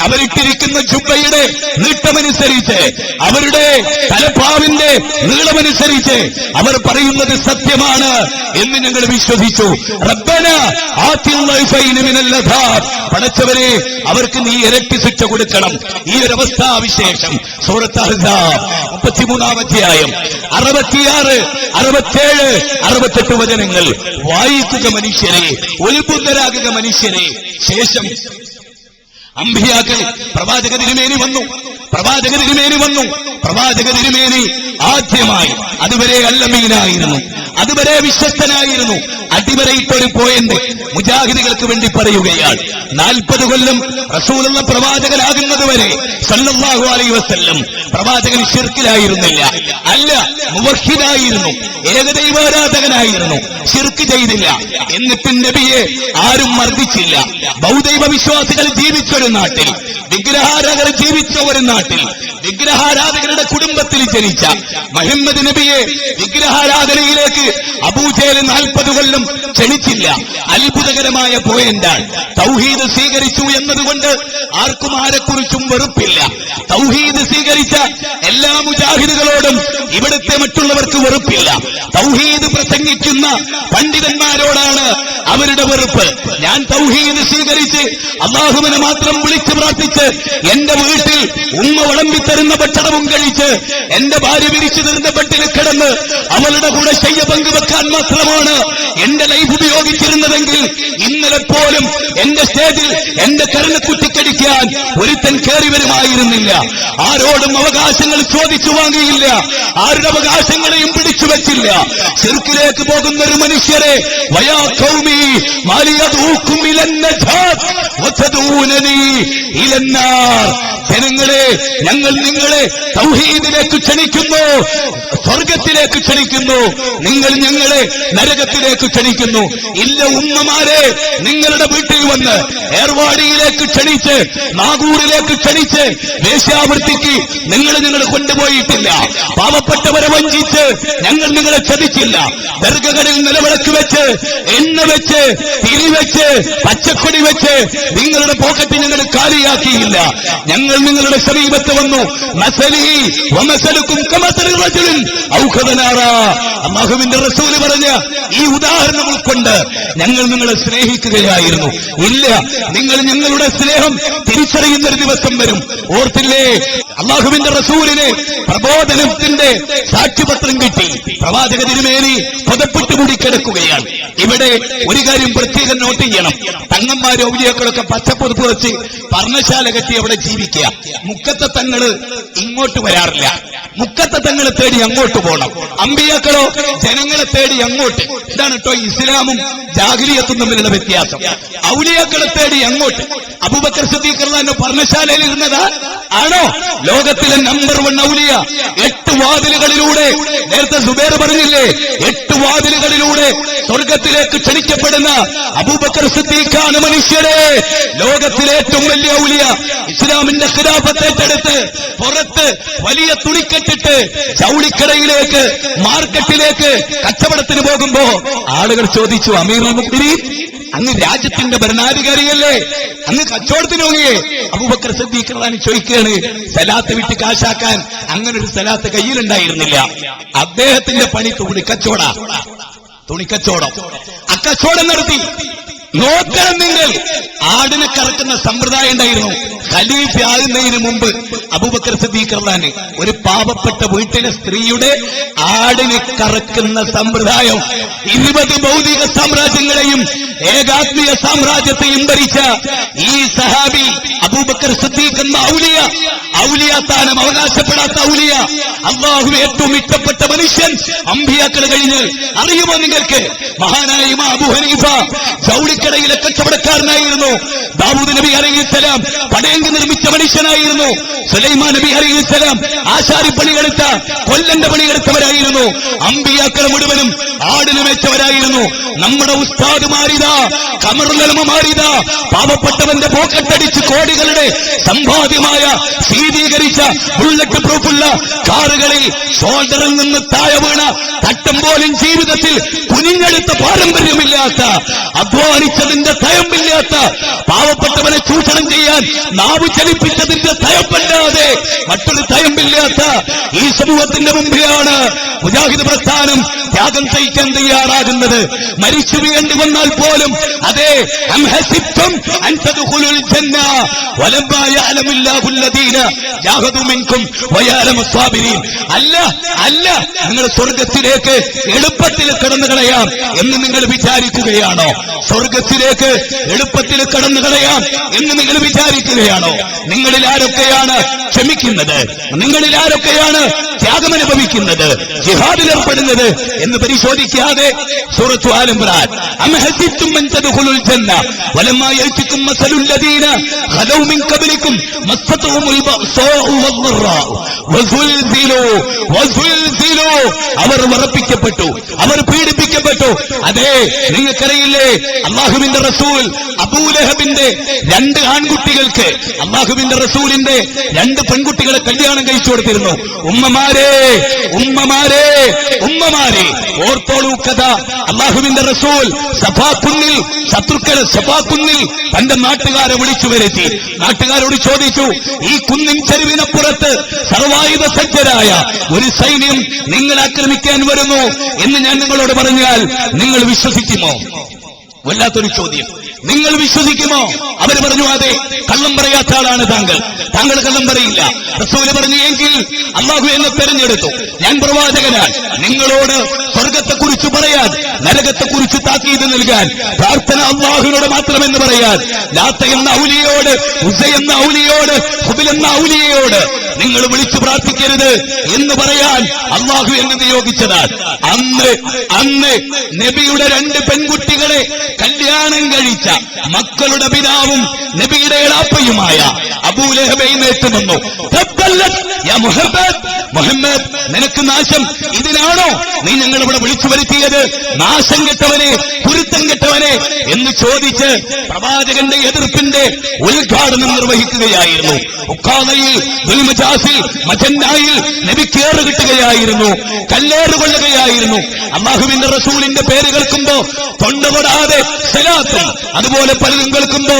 അവരിട്ടിരിക്കുന്ന ജുബ്ബയുടെ നീട്ടമനുസരിച്ച്, അവരുടെ തലപ്പാവിന്റെ നീളമനുസരിച്ച് അവർ പറയുന്നത് സത്യമാണ് എന്ന് ഞങ്ങൾ വിശ്വസിച്ചു. റബ്ബന ആതിൽ ലൈഫൈന മിനൽ അദാബ്. പടച്ചവരെ, അവർക്ക് നീ ഇരട്ടി ശിക്ഷ കൊടുക്കണം. ഈ ഒരു അവസ്ഥാവിശേഷം സൂറത്ത് അഹ്സാബ് 33-ാം അധ്യായം 66, 67, 68 വചനങ്ങൾ വായിക്കുക മനുഷ്യരെ, ഉത്ബുദ്ധരാകുക മനുഷ്യരെ. ശേഷം അമ്പിയാക്കൾ പ്രവാചക തിരുമേനി വന്നു. പ്രവാചക തിരുമേനി ആദ്യമായി, അതുവരെ അല്ലമീനായിരുന്നു, അതുവരെ വിശ്വസ്തനായിരുന്നു. അടിവരയിട്ടൊരു പോയിന്റ് മുജാഹിദുകൾക്ക് വേണ്ടി പറയുകയാണ്. 40 കൊല്ലം റസൂലുള്ള പ്രവാചകനാകുന്നതുവരെ സല്ലല്ലാഹു അലൈഹി വസല്ലം പ്രവാചകൻ ശിർക്കിലായിരുന്നില്ല. അല്ല, മുവഹിദായിരുന്നു, ഏകദൈവാരാധകനായിരുന്നു, ശിർക്ക് ചെയ്തില്ല. എന്നിട്ട് നബിയെ ആരും മർദ്ദിച്ചില്ല. ബൗദ്ധൈവ വിശ്വാസികൾ ജീവിച്ചൊരു നാട്ടിൽ, വിഗ്രഹാരാധകർ ജീവിച്ച ഒരു നാട്ടിൽ, വിഗ്രഹാരാധകരുടെ കുടുംബത്തിൽ ജനിച്ച മുഹമ്മദ് നബിയെ വിഗ്രഹാരാധനയിലേക്ക് അബൂജഹൽ 40 കൊല്ലം ക്ഷണിച്ചില്ല. അത്ഭുതകരമായ പോയിന്റാണ്. തൗഹീദ് സ്വീകരിച്ചു എന്നതുകൊണ്ട് ആർക്കും ആരെക്കുറിച്ചും വെറുപ്പില്ല. തൗഹീദ് സ്വീകരിച്ച എല്ലാ മുജാഹിദുകളോടും ഇവിടുത്തെ മറ്റുള്ളവർക്ക് വെറുപ്പില്ല. തൗഹീദ് പ്രസംഗിക്കുന്ന പണ്ഡിതന്മാരോടാണ് അവരുടെ വെറുപ്പ്. ഞാൻ തൗഹീദ് സ്വീകരിച്ച് അല്ലാഹുവിനെ മാത്രം വിളിച്ചു പ്രാർത്ഥിച്ച് എന്റെ വീട്ടിൽ ഉമ്മ വിളമ്പിത്തരുന്ന ഭക്ഷണവും കഴിച്ച് എന്റെ ഭാര്യ വിരിച്ചു തരുന്ന ബെഡിൽ കിടന്ന് അവളുടെ കൂടെ ശയ്യ പങ്കുവെക്കാൻ മാത്രമാണ് എന്റെ ലൈഫ് ഉപയോഗിച്ചിരുന്നതെങ്കിൽ ഇന്നലെ പോലും എന്റെ സ്റ്റേജിൽ എന്റെ കരണ് കുത്തിക്കടിക്കാൻ ഒരുത്തൻ കയറി വരുമായിരുന്നില്ല. ആരോടും അവകാശങ്ങൾ ചോദിച്ചു വാങ്ങിയില്ല, ആരുടെ അവകാശങ്ങളെയും പിടിച്ചു വെച്ചില്ല. ശിർക്കിലേക്ക് പോകുന്ന ഒരു മനുഷ്യരെ വയാ ഖൗമി മാലിയദൂകും ഇലന്നജാത് വതദൂനനി ഇലന്നാർ. ജനങ്ങളെ, ഞങ്ങൾ നിങ്ങളെ തൗഹീദിലേക്ക് ക്ഷണിക്കുന്നു, സ്വർഗത്തിലേക്ക് ക്ഷണിക്കുന്നു. നിങ്ങൾ ഞങ്ങളെ നരകത്തിലേക്ക് ക്ഷണിക്കുന്നു. ഇല്ല ഉമ്മമാരെ, നിങ്ങളുടെ വീട്ടിൽ വന്ന് ഏർവാടിയിലേക്ക് ക്ഷണിച്ച്, നാഗൂറിലേക്ക് ക്ഷണിച്ച് വേശ്യാവൃത്തിക്ക് നിങ്ങൾ കൊണ്ടുപോയിട്ടില്ല. പാവപ്പെട്ടവരെ വഞ്ചിച്ച് ഞങ്ങൾ നിങ്ങളെ ചതിച്ചില്ല. ദർഗകളിൽ നിലവിളക്ക് വെച്ച്, എണ്ണ വെച്ച്, തിരി വെച്ച്, പച്ചക്കൊടി വെച്ച് നിങ്ങളുടെ പോക്കറ്റ് ഞങ്ങൾ കാലിയാക്കിയില്ല. ഞങ്ങൾ നിങ്ങളുടെ സമീപത്ത് വന്നു. അല്ലാഹുവിന്റെ റസൂല് പറഞ്ഞ ഈ ഉദാഹരണം ഉൾക്കൊണ്ട് ഞങ്ങൾ നിങ്ങളെ സ്നേഹിക്കുകയായിരുന്നു. ഇല്ല, നിങ്ങൾ ഞങ്ങളുടെ സ്നേഹം തിരിച്ചറിയുന്നൊരു ദിവസം വരും. ഓർത്തില്ലേ, അല്ലാഹുവിന്റെ റസൂലിന് പ്രബോധനത്തിന്റെ സാക്ഷ്യപത്രം കിട്ടി. പ്രവാചക തിരുമേനി പുതപ്പിട്ട് മൂടിക്കിടക്കുകയാണ്. ഇവിടെ ഒരു കാര്യം പ്രത്യേകം നോട്ട് ചെയ്യണം. തങ്ങന്മാരും ഔലിയാക്കളൊക്കെ പച്ചപ്പൊതുപ്പ് വെച്ച് പർണശാല കെട്ടി അവിടെ ജീവിക്കുക. മുക്കത്തെ തങ്ങള് ഇങ്ങോട്ട് വരാറില്ല. മുക്കത്തെ തങ്ങളെ തേടി അങ്ങോട്ട് പോകണം. അമ്പിയാക്കളോ ജനങ്ങളെ തേടി അങ്ങോട്ട്. ഇതാണ് കേട്ടോ ഇസ്ലാമും ജാഹിലിയത്തും തമ്മിലുള്ള വ്യത്യാസം. ഔലിയാക്കളെ തേടി അങ്ങോട്ട്. അബൂബക്കർ സിദ്ദീഖ് റളിയല്ലാഹു അൻഹു പർണശാലയിൽ ഇരുന്നതാ ആണോ? ലോകത്തിലെ നമ്പർ 1 ഔലിയ. 8 വാതിലുകളിലൂടെ, നേരത്തെ സുബൈർ പറഞ്ഞില്ലേ, 8 വാതിലുകളിലൂടെ സ്വർഗത്തിലേക്ക് ക്ഷണിക്കപ്പെടുന്ന അബൂബക്കർ സിദ്ദീഖാണ് മനുഷ്യരെ ലോകത്തിലെ ഏറ്റവും വലിയ ഔലിയ. ഇസ്ലാമിന്റെ ഖിലാഫത്ത് ഏറ്റെടുത്ത് പുറത്ത് വലിയ തുണിക്കെട്ടിട്ട് ജൗളിക്കടയിലേക്ക്, മാർക്കറ്റിലേക്ക് കച്ചവടത്തിന് പോകുമ്പോ ആളുകൾ ചോദിച്ചു, അമീറുൽ മുഅ്മിനീൻ, അങ്ങ് രാജ്യത്തിന്റെ ഭരണാധികാരിയല്ലേ, അങ്ങ് കച്ചവടത്തിന് പോകിയേ? അബൂബക്കർ സിദ്ദീഖ് റളിയല്ലാഹു അൻഹു ചോദിക്കുകയാണ്, സലാത്ത് വിട്ട് കാശാക്കാൻ അങ്ങനെ ഒരു സലാത്ത് കയ്യിലുണ്ടായിരുന്നില്ല. അദ്ദേഹത്തിന്റെ പണി തുണിക്കച്ചവടം. അക്കച്ചവടം നടത്തി. നോക്കണം നിങ്ങൾ, ആടിനെ കറക്കുന്ന സമ്പ്രദായം ഉണ്ടായിരുന്നു. ഖലീഫ ആകുന്നതിന് മുമ്പ് അബൂബക്കർ സിദ്ദീഖ് റളിയല്ലാഹു അൻഹു ഒരു പാവപ്പെട്ട വീട്ടിലെ സ്ത്രീയുടെ ആടിനെ കറക്കുന്ന സമ്പ്രദായം 20 ഭൗതിക സാമ്രാജ്യങ്ങളെയും ഏകാത്മീയ സാമ്രാജ്യത്തെയും ഭരിച്ച ഈ സഹാബി അബൂബക്കർ സിദ്ദീഖ് എന്ന ഔലിയ സ്ഥാനം അവകാശപ്പെടാത്ത ഔലിയ, അല്ലാഹു ഏറ്റവും ഇഷ്ടപ്പെട്ട മനുഷ്യൻ അമ്പിയാക്കൾ കഴിഞ്ഞ്. അറിയുമോ നിങ്ങൾക്ക്? മഹാനായ ഇമാം അബൂ ഹനീഫ ജൗളിക്കടയിലെ കച്ചവടക്കാരനായിരുന്നു. ദാവൂദ് നബി അലൈഹിസ്സലാം പടയങ്കി നിർമ്മിച്ച മനുഷ്യനായിരുന്നു. സുലൈമാൻ നബി അലൈഹിസ്സലാം ആശാരിപ്പണിയെടുത്ത, കൊല്ലന്റെ പണിയെടുത്തവരായിരുന്നു. അമ്പിയാക്കൾ മുഴുവനും ആടിന് വെച്ചവരായിരുന്നു. നമ്മുടെ ഉസ്താദുമാരിതാ, കമറുലമമാരിതാ, പാവപ്പെട്ടവന്റെ പോക്കറ്റടിച്ച് കോടികളുടെ സമ്പാദ്യമായ ശീതീകരിച്ച ബുള്ളറ്റ് പ്രൂഫുള്ള കാറുകളിൽ ഷോൾഡറിൽ നിന്ന് താഴെ വീണ തട്ടം പോലും ജീവിതത്തിൽ കുനിഞ്ഞെടുത്ത പാരമ്പര്യമില്ലാത്ത, അധ്വാനിച്ചതിന്റെ തയമ്പില്ലാത്ത, പാവപ്പെട്ടവനെ ചൂഷണം ചെയ്യാൻ നാവ് ചലിപ്പിച്ചതിന്റെ തയമ്പല്ലാതെ മറ്റൊരു തയമ്പില്ലാത്ത ഈ സമൂഹത്തിന്റെ മുമ്പിലാണ് മുജാഹിദ് പ്രസ്ഥാനം ത്യാഗം സഹിക്കാൻ തയ്യാറാകുന്നത്. മരിച്ചു വീണ്ടി വന്നാൽ പോലും അതെ, അം ഹസിബ്തും അൻ തദ്ഖുലുൽ ജന്ന വലമ്മാ യഅലമുല്ലാഹു അല്ലദീന ജാഹദു മിൻകും വയഅലമുസ് സാബിരീൻ. അല്ല, നിങ്ങൾ സ്വർഗത്തിലേക്ക് എളുപ്പത്തിൽ കടന്നു കളയാം എന്ന് നിങ്ങൾ വിചാരിക്കുകയാണോ? സ്വർഗത്തിലേക്ക് എളുപ്പത്തിൽ കടന്നു കളയാം എന്ന് നിങ്ങൾ വിചാരിക്കുകയാണോ? നിങ്ങളിൽ ആരൊക്കെയാണ് ക്ഷമിക്കുന്നത്? നിങ്ങളിൽ ആരൊക്കെയാണ് ത്യാഗമനുഭവിക്കുന്നത്, ജിഹാദിൽ ഏർപ്പെടുന്നത് എന്ന് പരിശോധിക്കാതെ സൂറത്തു ആൽ ഇംറാൻ, അം ഹസിബ്തും അൻ തദ്ഖുലുൽ ജന്ന വലമ്മാ യഅതികും മസലുൽ ലദീന ഖലൗ മിൻ ഖബ്ലികും മസ്സതുഹുൽ ബഅ്സാഉ വദ്ദറാഉ വസുൽസിലു. അവർ വറപ്പിക്കപ്പെട്ടു, അവർ പീഡിപ്പിക്കപ്പെട്ടു. അതെ, നിങ്ങൾക്കറിയില്ലേ, അല്ലാഹുവിന്റെ റസൂൽ അബൂലഹബിന്റെ 2 ആൺകുട്ടികൾക്ക് അല്ലാഹുവിന്റെ റസൂലിന്റെ 2 പെൺകുട്ടികളെ കല്യാണം കഴിച്ചു കൊടുത്തിരുന്നു. ഉമ്മമാരെ ഓർത്തോളൂ കഥ. അല്ലാഹുവിന്റെ റസൂൽ സഫാക്കുന്നിൽ, ശത്രുക്കൾ സഫാക്കുന്നിൽ തന്റെ നാട്ടുകാരെ വിളിച്ചു വരുത്തി. നാട്ടുകാരോട് ചോദിച്ചു, ഈ കുന്നിൻ ചെരുവിനപ്പുറത്ത് സർവായുധ സജ്ജരായ ഒരു സൈന്യം നിങ്ങൾ ആക്രമിക്കാൻ വരുന്നു എന്ന് ഞാൻ നിങ്ങളോട് പറഞ്ഞാൽ നിങ്ങൾ വിശ്വസിക്കുമോ? വല്ലാത്തൊരു ചോദ്യം. നിങ്ങൾ വിശ്വസിക്കുമോ? അവർ പറഞ്ഞു, അതെ, കള്ളം പറയാത്ത ആളാണ് താങ്കൾ കള്ളം പറയില്ല. റസൂൽ പറഞ്ഞു, എങ്കിൽ അല്ലാഹു എന്നെ തെരഞ്ഞെടുത്തു, ഞാൻ പ്രവാചകനാണ്, നിങ്ങളോട് സ്വർഗത്തെക്കുറിച്ച് പറയാൻ, നരകത്തെക്കുറിച്ച് താക്കീത് നൽകാൻ, പ്രാർത്ഥന അല്ലാഹുവിനോട് മാത്രമെന്ന് പറയാൻ, ലാത്ത എന്ന ഔലിയോട്, ഉസ്സ എന്ന ഔലിയോട്, ഹുബിൽ എന്ന ഔലിയോട് നിങ്ങൾ വിളിച്ചു പ്രാർത്ഥിക്കരുത് എന്ന് പറയാൻ അല്ലാഹു എന്നെ നിയോഗിച്ചതാണ്. അന്ന് നബിയുടെ 2 പെൺകുട്ടികൾ സ്ത്രീകളെ കല്യാണം കഴിച്ച മക്കളുടെ പിതാവും നബിയുടെ ഇളാപ്പയുമായ അബൂലഹബ് എഴുന്നേറ്റ് വന്നു. മുഹമ്മദ്, നിനക്ക് നാശം. ഇതിനാണോ നീ ഞങ്ങളിവിടെ വിളിച്ചു വരുത്തിയത്? നാശം കെട്ടവനെ, കുരുത്തം കെട്ടവനെ എന്ന് ചോദിച്ച് പ്രവാചകന്റെ എതിർപ്പിന്റെ ഉദ്ഘാടനം നിർവഹിക്കുകയായിരുന്നു. ഉഖാദയിൽ, ദുൽമജാസിൽ, മജന്നായിൽ നബിക്കേറ് കിട്ടുകയായിരുന്നു, കല്ലേറ് കൊള്ളുകയായിരുന്നു. അല്ലാഹുവിന്റെ റസൂലിന്റെ പേര് കേൾക്കുമ്പോ തൊണ്ടതൊടാതെ സലാത്തും അതുപോലെ പലതും കേൾക്കുമ്പോ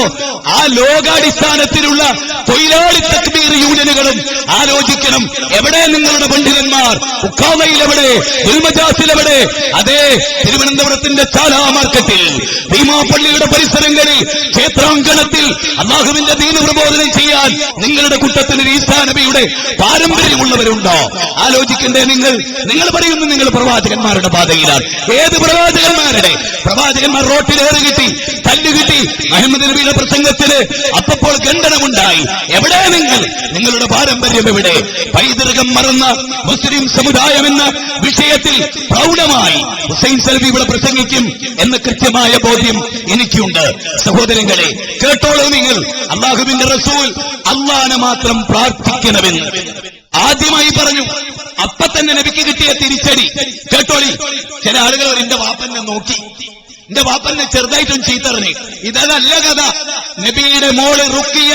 ആ ലോകാടിസ്ഥാനത്തിലുള്ള തൊഴിലാളി തക്ബീർ യൂണിയനുകളും ആലോചിക്കണം, എവിടെ നിങ്ങളുടെ പണ്ഡിതന്മാർ? ഉഖാദയിൽ എവിടെ? ദുൽമജാസിൽ എവിടെ? അതേ തിരുവനന്തപുരത്തിന്റെ ചാലാ മാർക്കറ്റിൽ, ഭീമാപള്ളിയുടെ പരിസരങ്ങളിൽ, ക്ഷേത്രാങ്കണത്തിൽ അല്ലാഹുവിന്റെ ദീന് പ്രബോധനം ചെയ്യാൻ നിങ്ങളുടെ കൂട്ടത്തിൽ ഈസാ നബിയുടെ പാരമ്പര്യമുള്ളവരുണ്ടോ? ആലോചിക്കണ്ടേ? നിങ്ങൾ പറയുന്നു നിങ്ങൾ പ്രവാചകന്മാരുടെ പാതയിലാണ്. ഏത് പ്രവാചകന്മാരുടെ? പ്രവാചകന്മാർ റോട്ടിലേറ് കിട്ടി, തല്ലുകിട്ടി. മുഹമ്മദ് നബിയുടെ പ്രസംഗത്തിന് അപ്പോൾ ഖണ്ഡനമുണ്ടായി. എവിടെ നിങ്ങളുടെ പാരമ്പര്യം എവിടെ? പൈതൃകം മറന്ന മുസ്ലിം സമുദായം എന്ന വിഷയത്തിൽ പ്രൗഢമായി ഹുസൈൻ സൽവി ഇവിടെ പ്രസംഗിക്കും എന്ന കൃത്യമായ ബോധ്യം എനിക്കുണ്ട്. സഹോദരങ്ങളെ, കേട്ടോളൂ നിങ്ങൾ. അല്ലാഹുവിന്റെ റസൂൽ അല്ലാഹനെ മാത്രം പ്രാർത്ഥിക്കണമെന്ന് ആദ്യമായി പറഞ്ഞു. അപ്പൊ തന്നെ നബിക്ക് കിട്ടിയ തിരിച്ചടി കേട്ടോളി. ചില ആളുകൾ എന്റെ വാപ്പനെ നോക്കി, എന്റെ വാപ്പനെ ചെറുതായിട്ടും ചീത്തറിഞ്ഞു. ഇതല്ല കഥ. നബിയുടെ മോള് റുഖിയ,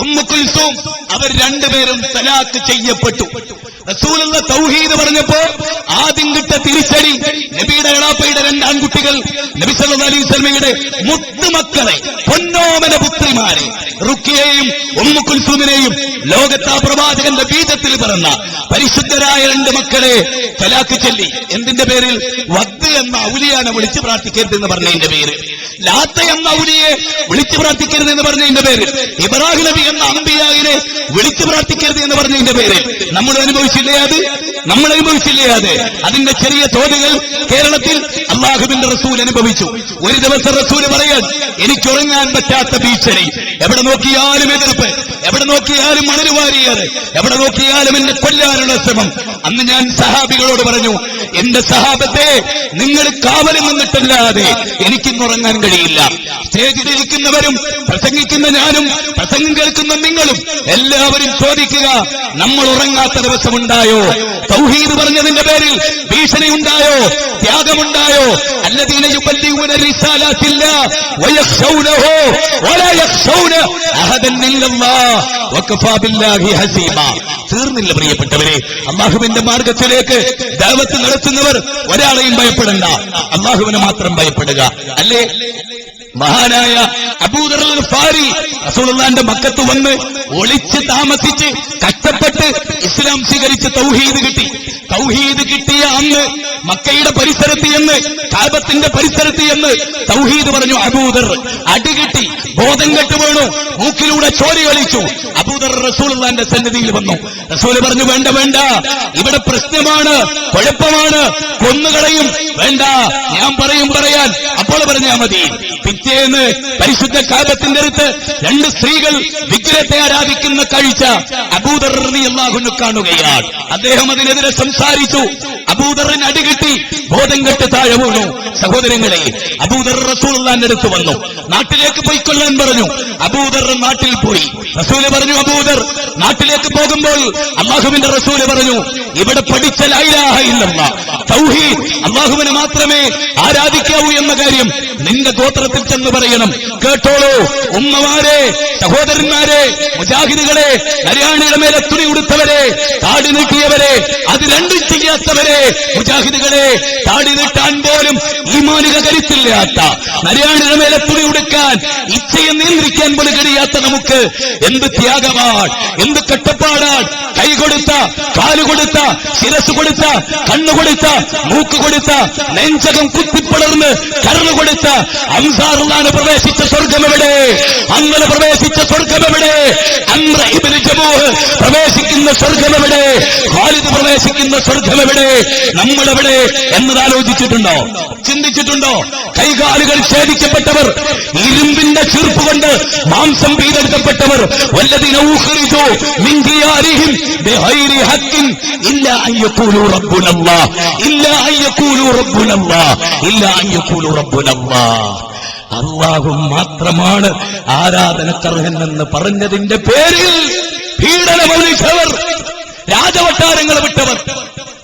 ഉമ്മു കുൽസൂം, അവർ രണ്ടുപേരും തലാഖ് ചെയ്യപ്പെട്ടു. റസൂലുള്ള തൗഹീദ് പറഞ്ഞപ്പോ ആദ്യം കിട്ട തിരിച്ചടി നബിയുടെ ഇളാപ്പയുടെ രണ്ട് ആൺകുട്ടികൾ, നബി സല്ലല്ലാഹു അലൈഹി വസല്ലമയുടെ മുത്തുമക്കളെ, പൊന്നോമന പുത്രിമാരെ റുഖിയയെയും ഉമ്മു കുൽസൂമിനെയും ലോകത്താ പ്രവാചകന്റെ ബീജത്തിൽ പിറന്ന പരിശുദ്ധരായ രണ്ട് മക്കളെ തലാഖ് ചൊല്ലി. എന്തിന്റെ പേരിൽ? വദ് എന്ന ഔലിയാനെ വിളിച്ചു പ്രാർത്ഥിക്കരുതെന്ന് പറഞ്ഞതിന്റെ പേര്, ലാത്ത എന്ന ഔലിയെ വിളിച്ചു പ്രാർത്ഥിക്കരുതെന്ന് പറഞ്ഞതിന്റെ പേരിൽ, ഇബ്രാഹിം നബി എന്ന അംബിയായിനെ വിളിച്ചു പ്രാർത്ഥിക്കരുത് എന്ന് പറഞ്ഞതിന്റെ പേരിൽ നമ്മൾ അനുഭവിച്ചില്ലേ? നമ്മൾ അനുഭവിച്ചില്ലേ? അതിന്റെ ചെറിയ തോതുകൾ കേരളത്തിൽ അല്ലാഹുവിന്റെ റസൂൽ അനുഭവിച്ചു. ഒരു ദിവസം റസൂൽ പറയാൻ, എനിക്കുറങ്ങാൻ പറ്റാത്ത ഭീഷണി, എവിടെ നോക്കിയാലും എതിർപ്പ്, എവിടെ നോക്കിയാലും മണലുവാരിയത്, എവിടെ നോക്കിയാലും എന്നെ കൊല്ലാനുള്ള ശ്രമം. അന്ന് ഞാൻ സഹാബികളോട് പറഞ്ഞു, എന്റെ സഹാബത്തെ നിങ്ങൾ കാവലിൽ നിന്നിട്ടല്ലാതെ എനിക്കിന്നുറങ്ങാൻ കഴിയില്ല. സ്റ്റേജിലിരിക്കുന്നവരും പ്രസംഗിക്കുന്ന ഞാനും പ്രസംഗം കേൾക്കുന്ന നിങ്ങളും എല്ലാവരും ചോദിക്കുക, നമ്മൾ ഉറങ്ങാത്ത ദിവസമുണ്ടായോ? തൗഹീദ് പറഞ്ഞതിന്റെ പേരിൽ ഭീഷണി ഉണ്ടായോ? ത്യാഗമുണ്ടായോ? അല്ലദീന യുബല്ലിഗൂന റിസാലാത്തില്ലാഹ് വയഖ്ശൗനഹു വലാ യഖ്ശൗന അഹദൻ ഇല്ലല്ലാഹ് വകഫാ ബില്ലാഹി ഹസീബ. തീർന്നില്ല പ്രിയപ്പെട്ടവരെ. അല്ലാഹുവിന്റെ മാർഗത്തിലേക്ക് ദഅവത്ത് നടത്തുന്നവർ ഒരാളെയും ഭയപ്പെടണ്ട, അല്ലാഹുവിനെ മാത്രം ഭയപ്പെടുക. അല്ലേ? മഹാനായ അബൂദർ അൽ ഗിഫാരി റസൂലുള്ളാഹിന്റെ മക്കത്ത് വന്ന് ഒളിച്ച് താമസിച്ച് കഷ്ടപ്പെട്ട് ഇസ്ലാം സ്വീകരിച്ച് തൗഹീദ് കിട്ടി. തൗഹീദ് കിട്ടിയ അന്ന് മക്കയുടെ പരിസരത്ത് എന്ന്, കാബത്തിന്റെ പരിസരത്ത് എന്ന് തൗഹീദ് പറഞ്ഞു അബൂദർ. അടികിട്ടി, ബോധം കെട്ട് വീണു, മൂക്കിലൂടെ ചോര ഒലിച്ചു. അബൂദർ റസൂലുള്ളാഹിന്റെ സന്നിധിയിൽ വന്നു. റസൂൽ പറഞ്ഞു, വേണ്ട വേണ്ട, ഇവിടെ പ്രശ്നമാണ്, കുഴപ്പമാണ്, കൊന്നുകളയും. വേണ്ട, ഞാൻ പറയാൻ. അപ്പോൾ പറഞ്ഞാൽ മതി. പിറ്റേന്ന് പരിശുദ്ധ കാബത്തിന്റെ അടുത്ത് രണ്ട് സ്ത്രീകൾ വിഗ്രഹത്തെ ആരാധിക്കുന്ന കാഴ്ച അബൂദർ റളിയല്ലാഹു അൻഹു കാണുകയാണ്. അദ്ദേഹം അതിനെതിരെ സംസാരിച്ചു. അബൂദറിന് അടികിട്ടി, ബോധം കെട്ട് താഴെ വീണു. സഹോദരങ്ങളെ, അബൂദർ റസൂലുള്ളാഹിന്റെ അടുത്ത് വന്നു. നാട്ടിലേക്ക് പോയിക്കൊള്ളാൻ പറഞ്ഞു. അബൂദർ നാട്ടിൽ പോയി. റസൂല് പറഞ്ഞു, അബൂദർ നാട്ടിലേക്ക് പോകുമ്പോൾ അല്ലാഹുവിന്റെ റസൂല് പറഞ്ഞു, ഇവിടെ പഠിച്ച ലാ ഇലാഹ ഇല്ലല്ലാഹ് തൗഹീദ്, അല്ലാഹുവിനെ മാത്രമേ ആരാധിക്കാവൂ എന്ന കാര്യം നിന്റെ ഗോത്രത്തിൽ ചെന്ന് പറയണം. കേട്ടോളൂ ഉമ്മമാരെ, സഹോദരന്മാരെ, മുജാഹിദുകളെ, നരിയാണിയുടെ മേലെ തുണി ഉടുത്തവരെ, താടി നീട്ടിയവരെ, അത് രണ്ടും ചെയ്യാത്തവരെ, മുജാഹിദുകളെ, താടി നീട്ടാൻ പോലും ഈമാനിക കരുത്തില്ലാത്ത, നരിയാണിയുടെ മേലെ തുണി ഉടുക്കാൻ ഇച്ഛയെ നിയന്ത്രിക്കാൻ പോലും കഴിയാത്ത നമുക്ക് എന്ത് ത്യാഗമാണ്, എന്ത് കഷ്ടപ്പാടാണ്. കൈ കൊടുത്ത, കാല് കൊടുത്ത, ശിരസ് കൊടുത്ത, കണ്ണു കൊടുത്ത, മൂക്ക് കൊടുത്ത, നെഞ്ചകം കുത്തിപ്പടർന്ന് കരളു കൊടുത്ത അൻസാറുള്ളാന് പ്രവേശിച്ച സ്വർഗം എവിടെ? അങ്ങനെ പ്രവേശിച്ച സ്വർഗം എവിടെ? അംറ ഇബ്നു ജമൂഹ് പ്രവേശിക്കുന്ന സ്വർഗം എവിടെ? ഖാലിദ് പ്രവേശിക്കുന്ന സ്വർഗം എവിടെ? നമ്മളെവിടെ എന്ന പറയുന്നത് ആലോചിച്ചിട്ടുണ്ടോ? ചിന്തിച്ചിട്ടുണ്ടോ? കൈകാലുകൾ ഛേദിക്കപ്പെട്ടവർ, ഇരുമ്പിന്റെ ചീർപ്പ് കൊണ്ട് മാംസം പീതെടുക്കപ്പെട്ടവർ, വല്ലദീന ഉഖ്രിജൂ മിൻ ദിയാരിഹിം ബിഗൈരി ഹഖ്ഖിൻ ഇല്ലാ അൻ യഖൂലൂ റബ്ബുനല്ലാഹ് ഇല്ലാ അൻ യഖൂലൂ റബ്ബുനല്ലാഹ് ഇല്ലാ അൻ യഖൂലൂ റബ്ബുനല്ലാഹ്. അല്ലാഹു മാത്രമാണ് ആരാധനക്കർഹനെന്ന് പറഞ്ഞതിന്റെ പേരിൽ പീഡനമൊഴിച്ചവർ, രാജകൊട്ടാരങ്ങൾ വിട്ടവർ.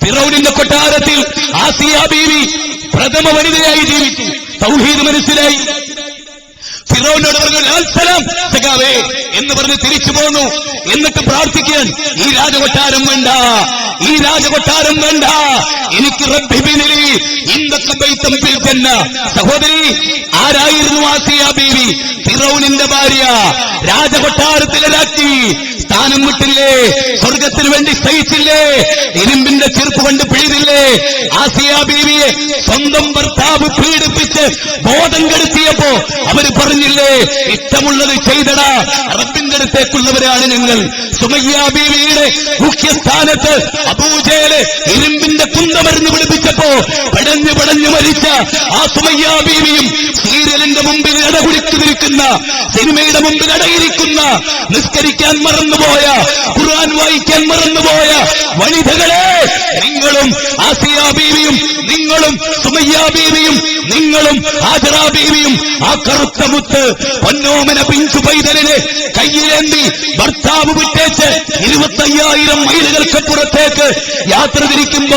ഫിറൗനിന്റെ കൊട്ടാരത്തിൽ ആസിയ ബീവി പ്രഥമ വനിതയായി ജീവിച്ചു. തൗഹീദ് മനസ്സിലായി. ഫിറൗനോട് പറഞ്ഞു അൽസലാം സഖാവേ എന്ന് പറഞ്ഞ് തിരിച്ചു പോന്നു. എന്നിട്ട് പ്രാർത്ഥിക്കാൻ, ഈ രാജകൊട്ടാരം വേണ്ട, ഈ രാജകൊട്ടാരം വേണ്ട, എനിക്ക് റബ്ബിബിനിലി ഇന്നക ബൈതൻ ഫിൽ ജന്ന. സഹോദരി, ആരായിരുന്നു ആസിയ ബീവി? ഫിറൗനിന്റെ ഭാര്യ. രാജകൊട്ടാരത്തിലാക്കി, സ്ഥാനം വിട്ടില്ലേ, സ്വർഗത്തിന് വേണ്ടി സഹിച്ചില്ലേ, ഇരുമ്പിന്റെ ചെറുപ്പ് കൊണ്ട് പിഴുതില്ലേ. ആസിയ ബീവിയെ സ്വന്തം ഭർത്താവ് പീഡിപ്പിച്ച് ബോധം കെടുത്തിയപ്പോ അവര് പറഞ്ഞില്ലേ, ഇഷ്ടമുള്ളത് ചെയ്തടാ, റബ്ബിന്റെ അടുത്തേക്കുള്ളവരാണ് ഞങ്ങൾ. സുമയ്യ ബീവിയുടെ മുഖ്യസ്ഥാനത്ത് അബൂജഹല് ഇരുമ്പിന്റെ കുന്തമരുന്ന് പിടിപ്പിച്ചപ്പോ പടഞ്ഞു പടഞ്ഞു മരിച്ച ആ സുമയ്യ ബീവിയും സീരിയലിന്റെ മുമ്പിൽ ഇടകുടിച്ചു നിൽക്കുന്ന, സിനിമയുടെ മുമ്പിൽ അടയിരിക്കുന്ന, നിസ്കരിക്കാൻ മറന്നുപോയ, ഖുർആൻ വായിക്കാൻ മറന്നുപോയ വനിതകളെ, നിങ്ങളും ആസിയ ബീവിയും നിങ്ങളും സുമയ്യ ബീവിയും നിങ്ങളും ഹാജറ ബീവിയും ആ കറുത്ത മുത്ത് പൊന്നോമന പിഞ്ചു പൈതലിനെ കയ്യിലേന്തി ഭർത്താവ് വിട്ടേച്ച് 25,000 മൈലുകൾക്ക് പുറത്തേക്ക് യാത്ര തിരിക്കുമ്പോൾ